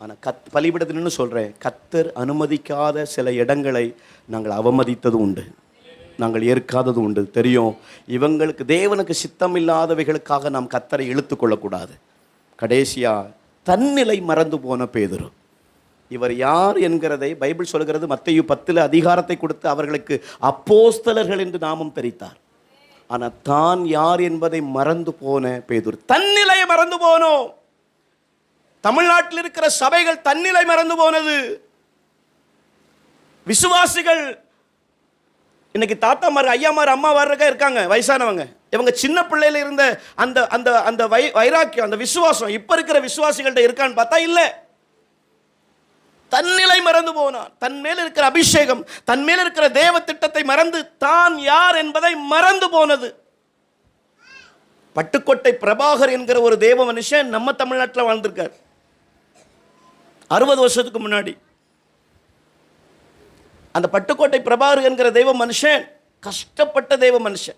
ஆனால் பலிபீடத்தின்னு சொல்கிறேன், கர்த்தர் அனுமதிக்காத சில இடங்களை நாங்கள் அவமதித்தது உண்டு, நாங்கள் ஏற்காதது உண்டு. தெரியும், இவங்களுக்கு தேவனுக்கு சித்தம் இல்லாதவைகளுக்காக நாம் கர்த்தரை இழுத்து கொள்ளக்கூடாது. கடைசியாக தன்னிலை மறந்து போன பேதுரு, இவர் யார் என்கிறதை பைபிள் சொல்கிறது. மத்தேயு 10 அதிகாரத்தை கொடுத்து அவர்களுக்கு அப்போஸ்தலர்கள் என்று நாமம் தெரித்தார். ஆனால் தான் யார் என்பதை மறந்து போன பேதுரு, தன்னிலையை மறந்து போனோம். தமிழ்நாட்டில் இருக்கிற சபைகள் தன்னிலை மறந்து போனது. விசுவாசிகள் இன்னைக்கு தாத்தாமார், ஐயாமார், அம்மாவாருக்கா இருக்காங்க, வயசானவங்க. இவங்க சின்ன பிள்ளையில இருந்த அந்த அந்த அந்த வைராக்கியம், அந்த விசுவாசம் இப்ப இருக்கிற விசுவாசிகள்கிட்ட இருக்கான்னு பார்த்தா இல்லை. தன்னிலை மறந்து போனான். தன் மேல இருக்கிற அபிஷேகம், தன் மேல இருக்கிற தேவ திட்டத்தை மறந்து தான் யார் என்பதை மறந்து போனது. பட்டுக்கோட்டை பிரபாகர் என்கிற ஒரு தேவ மனுஷன் நம்ம தமிழ்நாட்டில் வாழ்ந்திருக்கார் 60 வருஷத்துக்கு முன்னாடி. அந்த பட்டுக்கோட்டை பிரபாகர் என்கிற தெய்வ மனுஷன் கஷ்டப்பட்ட தெய்வ மனுஷன்.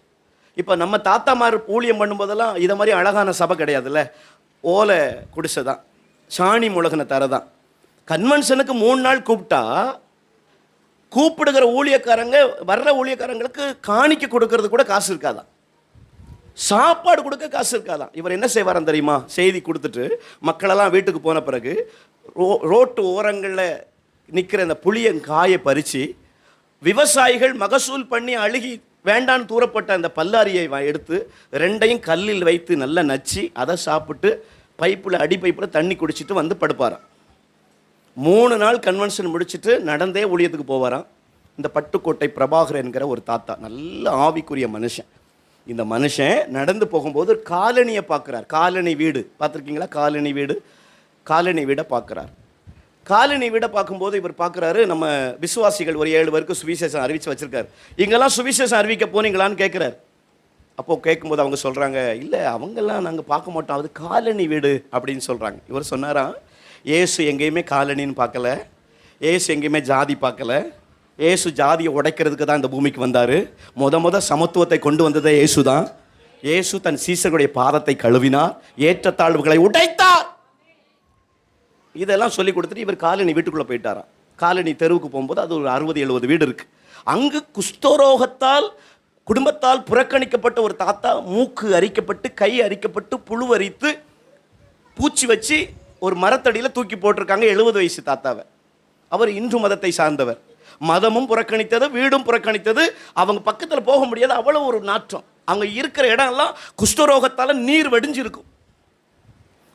இப்போ நம்ம தாத்தாமார் ஊழியம் பண்ணும்போதெல்லாம் இதை மாதிரி அழகான சபை கிடையாதுல்ல, ஓலை குடிசை தான், சாணி முழகின தர தான். கன்வென்ஷனுக்கு 3 நாள் கூப்பிட்டா கூப்பிடுகிற ஊழியக்காரங்க, வர்ற ஊழியக்காரங்களுக்கு காணிக்க கொடுக்கறது கூட காசு இருக்காதான், சாப்பாடு கொடுக்க காசு இருக்காதான். இவர் என்ன செய்வாராம் தெரியுமா? செய்தி கொடுத்துட்டு மக்களெல்லாம் வீட்டுக்கு போன பிறகு ரோட்டு ஓரங்களில் நிற்கிற இந்த புளியங்காயை பறித்து விவசாயிகள் மகசூல் பண்ணி அழுகி வேண்டான்னு தூரப்பட்ட அந்த பல்லாரியை எடுத்து 2ஐயும் கல்லில் வைத்து நல்லா நச்சு அதை சாப்பிட்டு பைப்பில் அடி பைப்பில் தண்ணி குடிச்சிட்டு வந்து படுப்பாராம். 3 நாள் கன்வென்ஷன் முடிச்சுட்டு நடந்தே ஊழியத்துக்கு போவாராம். இந்த பட்டுக்கோட்டை பிரபாகர் என்கிற ஒரு தாத்தா, நல்ல ஆவிக்குரிய மனுஷன். இந்த மனுஷன் நடந்து போகும்போது ஒரு காலனியை பார்க்குறார். காலனி வீடு பார்த்துருக்கீங்களா? காலனி வீடை பார்க்குறார். காலனி வீடை பார்க்கும்போது இவர் பார்க்குறாரு, நம்ம விசுவாசிகள் ஒரு 7 பேருக்கு சுவிசேஷம் அறிவித்து வச்சுருக்காரு. இங்கெல்லாம் சுவிசேஷம் அறிவிக்க போனீங்களான்னு கேட்குறாரு. அப்போது கேட்கும்போது அவங்க சொல்கிறாங்க, இல்லை அவங்கெல்லாம் நாங்கள் பார்க்க மாட்டோம், அது காலனி வீடு அப்படின்னு சொல்கிறாங்க. இவர் சொன்னாராம், ஏசு எங்கேயுமே காலனின்னு பார்க்கல, ஏசு எங்கேயுமே ஜாதி பார்க்கல, ஏசு ஜாதியை உடைக்கிறதுக்கு தான் இந்த பூமிக்கு வந்தார். முத சமத்துவத்தை கொண்டு வந்ததே ஏசு தான். ஏசு தன் சீசர்களுடைய பாதத்தை கழுவினார், ஏற்றத்தாழ்வுகளை உடைத்தார். இதெல்லாம் சொல்லி கொடுத்துட்டு இவர் காலனி வீட்டுக்குள்ளே போயிட்டாராம். காலனி தெருவுக்கு போகும்போது அது ஒரு 60-70 வீடு இருக்குது. அங்கு குஷ்டரோகத்தால் குடும்பத்தால் புறக்கணிக்கப்பட்ட ஒரு தாத்தா, மூக்கு அரிக்கப்பட்டு கை அரிக்கப்பட்டு புழு அரித்து பூச்சி வச்சு ஒரு மரத்தடியில் தூக்கி போட்டிருக்காங்க 70 வயசு தாத்தாவை. அவர் இந்து மதத்தை சார்ந்தவர். மதமும் புறக்கணித்தது, வீடும் புறக்கணித்தது. அவங்க பக்கத்தில் போக முடியாது, அவ்வளோ ஒரு நாற்றம். அவங்க இருக்கிற இடம்லாம் குஷ்டரோகத்தால் நீர் வடிஞ்சிருக்கும்.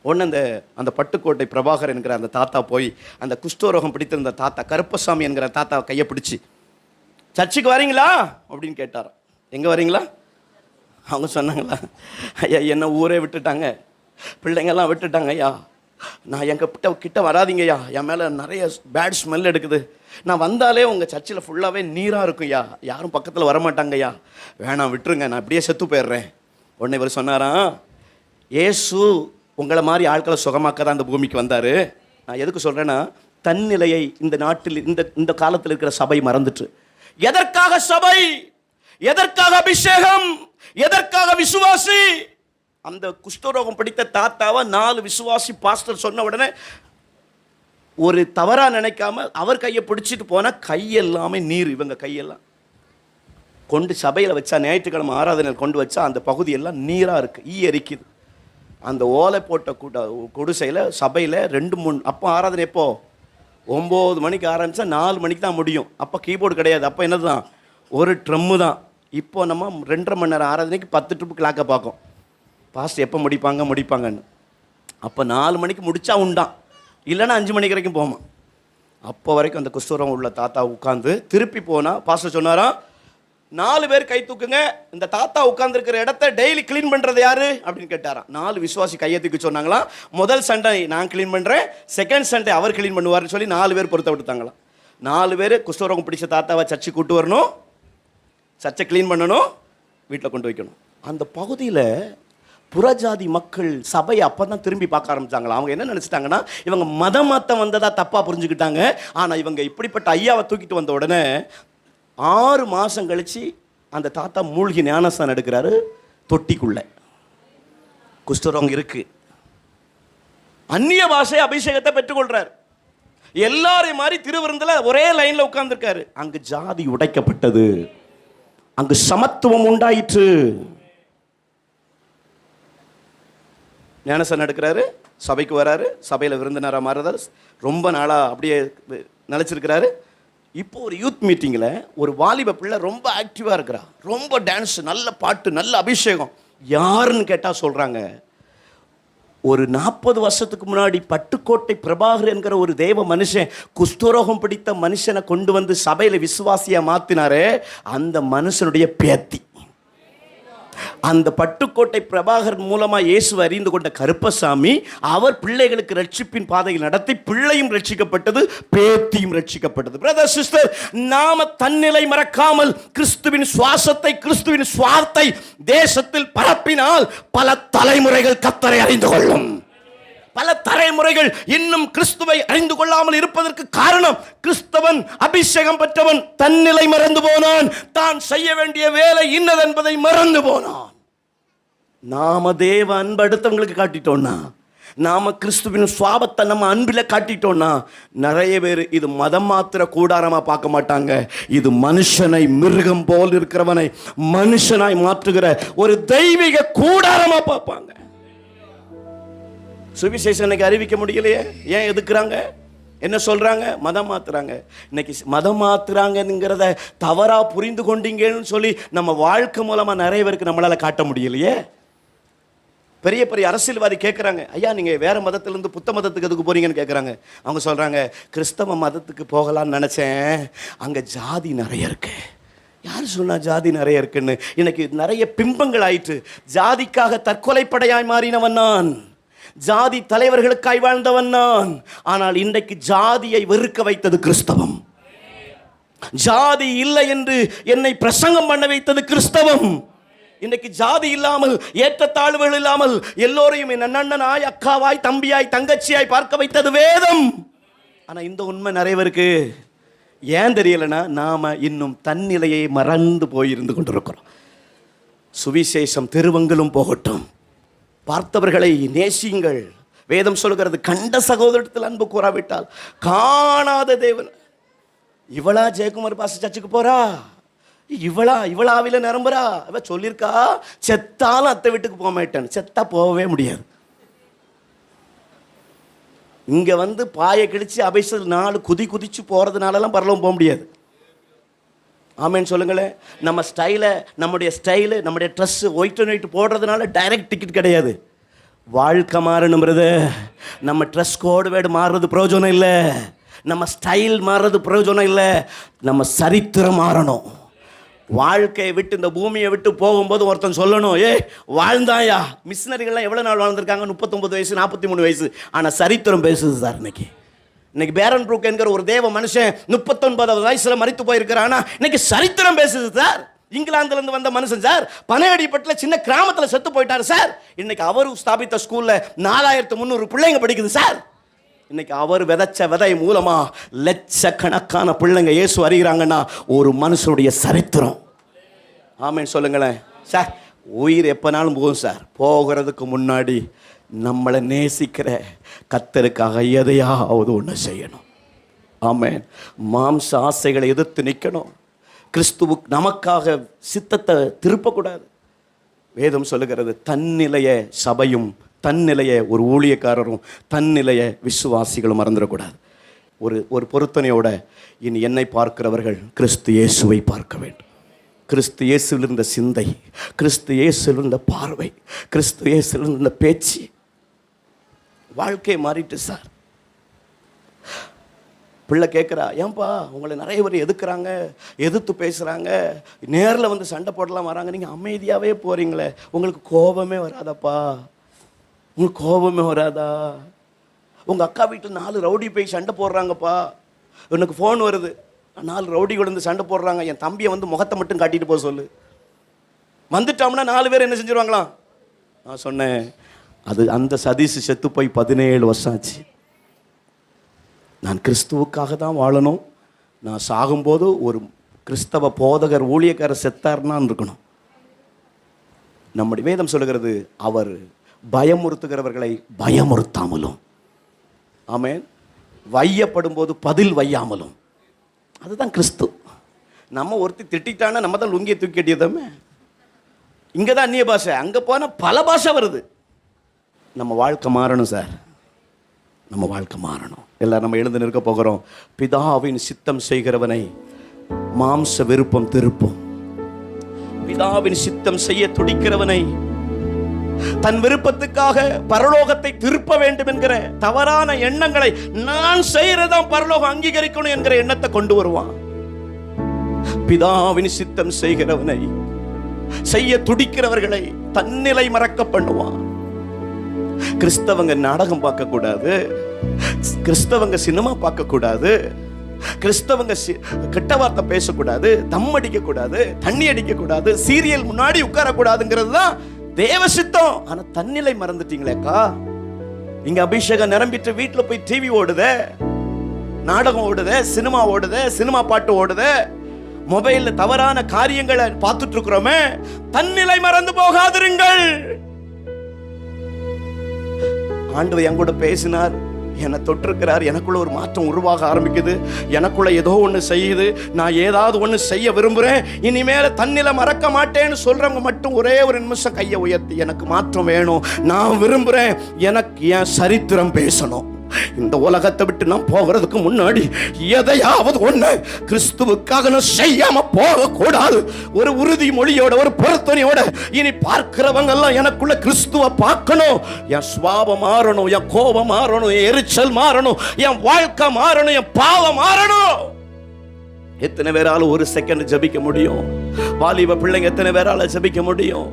ஒன்று அந்த பட்டுக்கோட்டை பிரபாகர் என்கிற அந்த தாத்தா போய் அந்த குஷ்டரோகம் பிடித்திருந்த தாத்தா கருப்பசாமி என்கிற தாத்தா கையை பிடிச்சி, சர்ச்சுக்கு வரீங்களா அப்படின்னு கேட்டாராம். எங்கே வரீங்களா? அவங்க சொன்னாங்களா, ஐயா என்ன ஊரே விட்டுட்டாங்க, பிள்ளைங்கள்லாம் விட்டுட்டாங்க ஐயா, நான் எங்கள் கிட்ட வராதிங்கய்யா, என் மேலே நிறைய பேட் ஸ்மெல் எடுக்குது, நான் வந்தாலே உங்கள் சர்ச்சில் ஃபுல்லாகவே நீராக இருக்கும்யா, யாரும் பக்கத்தில் வரமாட்டாங்கய்யா, வேணாம் விட்டுருங்க, நான் அப்படியே செத்து போயிடுறேன். உடனே இவர் சொன்னாராம், ஏசு உங்களை மாதிரி ஆட்களை சுகமாக்க தான் அந்த பூமிக்கு வந்தார். நான் எதுக்கு சொல்கிறேன்னா, தன்னிலையை இந்த நாட்டில் இந்த காலத்தில் இருக்கிற சபை மறந்துட்டு, எதற்காக சபை, எதற்காக அபிஷேகம், எதற்காக விசுவாசி? அந்த குஷ்டரோகம் பிடித்த தாத்தாவை 4 விசுவாசி பாஸ்டர் சொன்ன உடனே ஒரு தவறா நினைக்காம அவர் கையை பிடிச்சிட்டு போனால் கையெல்லாமே நீர். இவங்க கையெல்லாம் கொண்டு சபையில் வச்சா, ஞாயிற்றுக்கிழமை ஆராதனையில் கொண்டு வச்சா அந்த பகுதியெல்லாம் நீராக இருக்குது, ஈ எரிக்குது. அந்த ஓலை போட்ட குடிசையில் சபையில் 2-3 அப்போ ஆராதனை எப்போ 9 மணிக்கு ஆரம்பித்தா 4 மணிக்கு தான் முடியும். அப்போ கீபோர்டு கிடையாது, அப்போ என்னது தான், ஒரு ட்ரம்மு தான். இப்போ நம்ம 2.5 மணி நேரம் ஆராதனைக்கு 10 ட்ரிப்பு கிளாக்கை பார்க்கும், பாஸ்ட் எப்போ முடிப்பாங்கன்னு. அப்போ 4 மணிக்கு முடித்தா உண்டான், இல்லைன்னா 5 மணிக்கு வரைக்கும் போமா. அப்போ வரைக்கும் அந்த குஷ்டரோகம் உள்ள தாத்தா உட்காந்து திருப்பி போனால் பாஸ்டர் சொன்னாராம், 4 பேர் கை தூக்குங்க, இந்த தாத்தா உட்காந்துருக்கிற இடத்த டெய்லி க்ளீன் பண்ணுறது யாரு அப்படின்னு கேட்டாராம். 4 விசுவாசி கையை தூக்கி சொன்னாங்களாம், முதல் சண்டை நான் க்ளீன் பண்ணுறேன், செகண்ட் சண்டே அவர் க்ளீன் பண்ணுவார்னு சொல்லி 4 பேர் பொறுத்த விட்டுத்தாங்களாம். 4 பேர் குஷ்டரோகம் பிடிச்ச தாத்தாவை சர்ச்சை கூட்டு வரணும், சர்ச்சை க்ளீன் பண்ணணும், வீட்டில் கொண்டு வைக்கணும். அந்த பகுதியில் புறஜாதி மக்கள் சபையை அப்போ தான் திரும்பி பார்க்க ஆரம்பித்தாங்களா. அவங்க என்ன நினச்சிட்டாங்கன்னா, இவங்க மதமாத்தம் வந்ததாக தப்பாக புரிஞ்சுக்கிட்டாங்க. ஆனால் இவங்க இப்படிப்பட்ட ஐயாவை தூக்கிட்டு வந்த உடனே 6 மாதம் கழித்து அந்த தாத்தா மூழ்கி ஞானஸ்தானம் எடுக்கிறாரு தொட்டிக்குள்ளே. குஷ்டரோகம் இருக்கு, அந்நிய பாஷை அபிஷேகத்தை பெற்றுக்கொள்றார். எல்லாரையும் மாதிரி திருவிருந்தில் ஒரே லைனில் உட்கார்ந்துருக்காரு. அங்கு ஜாதி உடைக்கப்பட்டது, அங்கு சமத்துவம் உண்டாயிற்று. ஞானஸ்தானம் எடுக்கிறாரு, சபைக்கு வராரு, சபையில் விருந்தினராக மாறுறாரு, ரொம்ப நாளாக அப்படியே நினச்சிருக்கிறாரு. இப்போ ஒரு யூத் மீட்டிங்கில் ஒரு வாலிப பிள்ளை ரொம்ப ஆக்டிவாக இருக்கிறா, ரொம்ப டான்ஸ், நல்ல பாட்டு, நல்ல அபிஷேகம். யாருன்னு கேட்டால் சொல்கிறாங்க, ஒரு 40 வருஷத்துக்கு முன்னாடி பட்டுக்கோட்டை பிரபாகர் என்கிற ஒரு தேவ மனுஷன் குஷ்டரோகம் பிடித்த மனுஷனை கொண்டு வந்து சபையில் விசுவாசியாக மாற்றினாரே, அந்த மனுஷனுடைய பேத்தி. அந்த பட்டுக்கோட்டை பிரபாகர் மூலமாக இயேசுவை அறிந்து கொண்ட கருப்பசாமி அவர் பிள்ளைகளுக்கு ரட்சிப்பின் பாதையில் நடத்தி பிள்ளையும் ரட்சிக்கப்பட்டது, பேத்தியும் ரட்சிக்கப்பட்டது. பிரதர் சிஸ்டர், நாம தன்னிலை மறக்காமல் கிறிஸ்துவின் சுவாசத்தை, கிறிஸ்துவின் சுவார்த்தை தேசத்தில் பரப்பினால் பல தலைமுறைகள் கர்த்தரை அறிந்து கொள்ளும். பல தலைமுறைகள் இன்னும் கிறிஸ்துவை அறிந்து கொள்ளாமல் இருப்பதற்கு காரணம், கிறிஸ்தவன் அபிஷேகம் பெற்றவன் தன்னிலை மறந்து போனான், தான் செய்ய வேண்டிய வேலை இன்னதென்பதை மறந்து போனான். நாம தேவ அன்பு அடுத்தவங்களுக்கு காட்டிட்டோம்னா, நாம கிறிஸ்துவின் சுவாபத்தை நம்ம அன்பில் காட்டிட்டோம்னா, நிறைய பேர் இது மதம் மாத்திர கூடாரமா பார்க்க மாட்டாங்க, இது மனுஷனை, மிருகம் போல் இருக்கிறவனை மனுஷனாய் மாற்றுகிற ஒரு தெய்வீக கூடாரமா பார்ப்பாங்க. சுவிசேஷம் இன்னைக்கு அறிவிக்க முடியலையே, ஏன் எதுக்குறாங்க, என்ன சொல்றாங்க, மதம் மாத்துறாங்க. இன்னைக்கு மதம் மாத்துறாங்கிறத தவறா புரிந்து கொண்டீங்கன்னு சொல்லி நம்ம வாழ்க்கை மூலமா நிறைய பேருக்கு நம்மளால காட்ட முடியலையே. பெரிய பெரிய அரசியல்வாதி கேட்குறாங்க, ஐயா நீங்கள் வேறு மதத்திலேருந்து புத்த மதத்துக்கு எதுக்கு போகிறீங்கன்னு கேட்குறாங்க. அவங்க சொல்கிறாங்க, கிறிஸ்தவ மதத்துக்கு போகலான்னு நினச்சேன், அங்கே ஜாதி நிறைய இருக்கு. யார் சொன்னால் ஜாதி நிறைய இருக்குன்னு? இன்னைக்கு நிறைய பிம்பங்கள் ஆயிற்று. ஜாதிக்காக தற்கொலைப்படையாய் மாறினவன் நான், ஜாதி தலைவர்களுக்காய் வாழ்ந்தவன் நான். ஆனால் இன்றைக்கு ஜாதியை வெறுக்க வைத்தது கிறிஸ்தவம். ஜாதி இல்லை என்று என்னை பிரசங்கம் பண்ண வைத்தது கிறிஸ்தவம். இன்னைக்கு ஜாதி இல்லாமல், ஏற்றத்தாழ்வுகள் இல்லாமல் எல்லோரையும் என் அண்ணனாய், அக்காவாய், தம்பியாய், தங்கச்சியாய் பார்க்க வைத்தது வேதம். ஆனால் இந்த உண்மை நிறைய பேருக்கு ஏன் தெரியலைன்னா, நாம இன்னும் தன்னிலையை மறந்து போயிருந்து கொண்டிருக்கிறோம். சுவிசேஷம் தெருவங்களும் போகட்டும், பார்த்தவர்களை நேசியுங்கள். வேதம் சொல்கிறது, கண்ட சகோதரத்தில் அன்பு கூறாவிட்டால் காணாத தேவன். இவளா ஜெயக்குமார் பாச சர்ச்சுக்கு போறா, இவளாவில நிரம்புறா, இவ சொல்லியிருக்கா செத்தாலும் அத்தை வீட்டுக்கு போக மாட்டேன்னு. செத்தா போகவே முடியாது. இங்க வந்து பாயை கிழிச்சு அபிஷேக 4 குதிச்சு போறதுனாலலாம் பரலவும் போக முடியாது. ஆமேன்னு சொல்லுங்களேன். நம்ம நம்முடைய ஸ்டைலு, நம்முடைய ட்ரெஸ்ஸு ஒயிட் அண்ட் ஒயிட் போடுறதுனால டைரக்ட் டிக்கெட் கிடையாது. வாழ்க்கை மாறணும்றது, நம்ம ட்ரெஸ் கோடு வேடு மாறுறது பிரயோஜனம் இல்லை, நம்ம ஸ்டைல் மாறுறது பிரயோஜனம் இல்லை, நம்ம சரித்திரம் மாறணும். வாழ்க்கையை விட்டு இந்த பூமியை விட்டு போகும்போது ஒருத்தன் சொல்லணும், ஏ வாழ்ந்தாயா. மிஷினரிகள்லாம் எவ்வளோ நாள் வாழ்ந்திருக்காங்க? 39 வயசு, 43 வயசு. ஆனால் சரித்திரம் பேசுது சார். இன்னைக்கு பேரன் ப்ரூக் என்கிற ஒரு தேவ மனுஷன் 39 வயசுல மரித்து போயிருக்கிறான். ஆனால் இன்னைக்கு சரித்திரம் பேசுது சார். இங்கிலாந்துலேருந்து வந்த மனுஷன் சார், பனையடிப்பட்டில் சின்ன கிராமத்தில் செத்து போயிட்டார் சார். இன்னைக்கு அவர் ஸ்தாபித்த ஸ்கூலில் 4300 பிள்ளைங்க படிக்குது சார். இன்னைக்கு அவர் விதைச்ச விதை மூலமா லட்சக்கணக்கான பிள்ளைங்க இயேசு அறிகிறாங்கன்னா ஒரு மனுஷனுடைய சரித்திரம். ஆமேன் சொல்லுங்களேன் சார். உயிர் எப்போனாலும் போகும் சார். போகிறதுக்கு முன்னாடி நம்மளை நேசிக்கிற கர்த்தருக்காக எதையாவது ஒன்று செய்யணும். ஆமேன். மாம்ச ஆசைகளை எதிர்த்து நிற்கணும். கிறிஸ்துவுக்கு நமக்காக சித்தத்தை திருப்பக்கூடாது. வேதம் சொல்லுகிறது, தன்னிலைய சபையும் தன்னிலைய ஒரு ஊழியக்காரரும் தன்னிலைய விசுவாசிகளும் மறந்துடக்கூடாது. ஒரு பொருத்தனையோட இனி என்னை பார்க்கிறவர்கள் கிறிஸ்து இயேசுவை பார்க்க வேண்டும். கிறிஸ்து இயேசுவில் இருந்த சிந்தை, கிறிஸ்து இயேசுவில் இருந்த பார்வை, கிறிஸ்து இயேசுவில் இருந்த பேச்சு, வாழ்க்கை மாறிட்டு சார். பிள்ளை கேட்குறா, ஏன்பா உங்களை நிறைய பேர் எதுக்குறாங்க, எதிர்த்து பேசுகிறாங்க, நேரில் வந்து சண்டை போடலாம் வராங்க, நீங்கள் அமைதியாகவே போகிறீங்களே, உங்களுக்கு கோபமே வராதப்பா? உங்களுக்கு கோபமே வராதா? உங்கள் அக்கா வீட்டில் 4 ரவுடி போய் சண்டை போடுறாங்கப்பா. எனக்கு ஃபோன் வருது, 4 ரவுடிகள் வந்து சண்டை போடுறாங்க, என் தம்பியை வந்து முகத்தை மட்டும் காட்டிட்டு போக சொல்லு. வந்துட்டோம்னா 4 பேர் என்ன செஞ்சிருவாங்களாம்? நான் சொன்னேன், அது அந்த சதீஷ் செத்து போய் 17 வருஷம் ஆச்சு. நான் கிறிஸ்துவுக்காக தான் வாழணும். நான் சாகும்போது ஒரு கிறிஸ்தவ போதகர் ஊழியக்காரர் செத்தார்னான் இருக்கணும். நம்முடைய வேதம் சொல்லுகிறது, அவர் பயமுறுத்துகிறவர்களை பயமுறுத்தாமலும், ஆமென், வையப்படும் போது பதில் வையாமலும். அதுதான் கிறிஸ்து. நம்ம ஒருத்தி திட்டானா நம்ம தான் லுங்கியை தூக்கி கட்டியதாமே. இங்கே தான் அந்நிய பாஷை, அங்கே போனால் பல பாஷை வருது. நம்ம வாழ்க்கை மாறணும் சார். நம்ம வாழ்க்கை மாறணும். எல்லாரும் நம்ம எழுந்து நிற்க போகிறோம். பிதாவின் சித்தம் செய்கிறவனை மாம்ச விருப்பம் திருப்பும். பிதாவின் சித்தம் செய்ய துடிக்கிறவனை தன் விருப்பத்துக்காக பரலோகத்தை திருப்ப வேண்டும் என்கிற தவறான எண்ணங்களை, நான் செய்யறதான் பரலோகம் அங்கீகரிக்கணும் என்கிற எண்ணத்தை கொண்டு வருவான். பிதாவின் சித்தம் செய்கிறவனை, செய்ய துடிக்கிறவர்களை தன்னிலை மறக்க பண்ணுவான். கிறிஸ்தவங்க நாடகம் பார்க்க கூடாது, கிறிஸ்தவங்க சினிமா பார்க்க கூடாது, கிறிஸ்தவங்க கெட்ட வார்த்தை பேசக்கூடாது, தம் அடிக்க கூடாது, தண்ணி அடிக்க கூடாது, சீரியல் முன்னாடி உட்காரக்கூடாதுங்கிறது தான் தேவ சித்தம். ஆனா தன்னிலை மறந்துட்டீங்களேக்கா. இங்க அபிஷேகம் நிரம்பிட்டு வீட்டுல போய் டிவி ஓடுதே, நாடகம் ஓடுதே, சினிமா ஓடுதே, சினிமா பாட்டு ஓடுதே, மொபைல்ல தவறான காரியங்களை பார்த்துட்டு இருக்கிறோமே. தன்னிலை மறந்து போகாதிருங்கள். ஆண்டவர் என் கூட பேசினார், என்னை தொட்டிருக்கிறார், எனக்குள்ள ஒரு மாற்றம் உருவாக ஆரம்பிக்குது, எனக்குள்ள ஏதோ ஒன்று செய்யுது, நான் ஏதாவது ஒன்று செய்ய விரும்புகிறேன், இனிமேல தன்னிலை மறக்க மாட்டேன்னு சொல்றவங்க மட்டும் ஒரே ஒரு நிமிஷம் கையை உயர்த்தி, எனக்கு மாற்றம் வேணும், நான் விரும்புகிறேன், எனக்கு என் சரித்திரம் பேசணும். இந்த உலகத்தை விட்டு நான் போகிறதுக்கு முன்னாடி எதையாவது ஒண்ணு கிறிஸ்துவுக்காக நான் செய்யாம போக கூடாது. ஒரு உறுதி மொழியோட, ஒரு பொருத்தனையோட, இனி பார்க்கிறவங்க எல்லாம் எனக்குள்ள கிறிஸ்துவ பார்க்கணும். என் சுவாபம் மாறணும், என் கோபம் மாறணும், என் எரிச்சல் மாறணும், என் வாழ்க்கை மாறணும், என் பாவம் மாறணும். எத்தனை பேரால ஒரு செகண்ட் ஜபிக்க முடியும்? வாலிப பிள்ளைங்க எத்தனை பேரால ஜபிக்க முடியும்?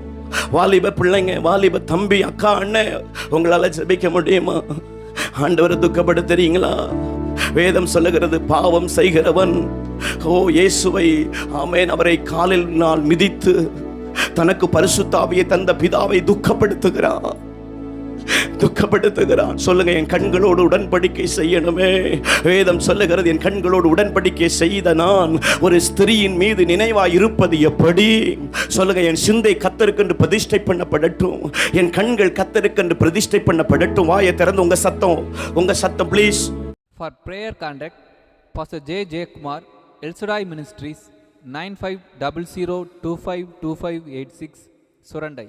வாலிப பிள்ளைங்க, வாலிப தம்பி, அக்கா, அண்ணன், உங்களால ஜபிக்க முடியுமா? ஆண்டவரை துக்கப்படுத்துறீங்களா? வேதம் சொல்லுகிறது, பாவம் செய்கிறவன் இயேசுவை, ஆமென், அவரை காலில் நான் மிதித்து தனக்கு பரிசுத்த ஆவியை தந்த பிதாவை துக்கப்படுத்துகிறான். சொல்லுங்க, என் கண்களோடு உடன்படிக்கை செய்யணுமே. வேதம் சொல்லுகிறது, என் கண்களோடு உடன்படிக்கை செய்த நான் ஒரு ஸ்திரீயின் மீது நினைவாய் இருப்பது எப்படி? சொல்லுங்க, என் சிந்தை கர்த்தருக்கென்று பிரதிஷ்டை பண்ணப்படட்டும், என் கண்கள் கர்த்தருக்கென்று பிரதிஷ்டை பண்ணப்படட்டும். வாயை திறந்து உங்க சத்தம் please. For prayer contact, Pastor J. Kumar, El Shaddai Ministries, 9500252586, Surandai.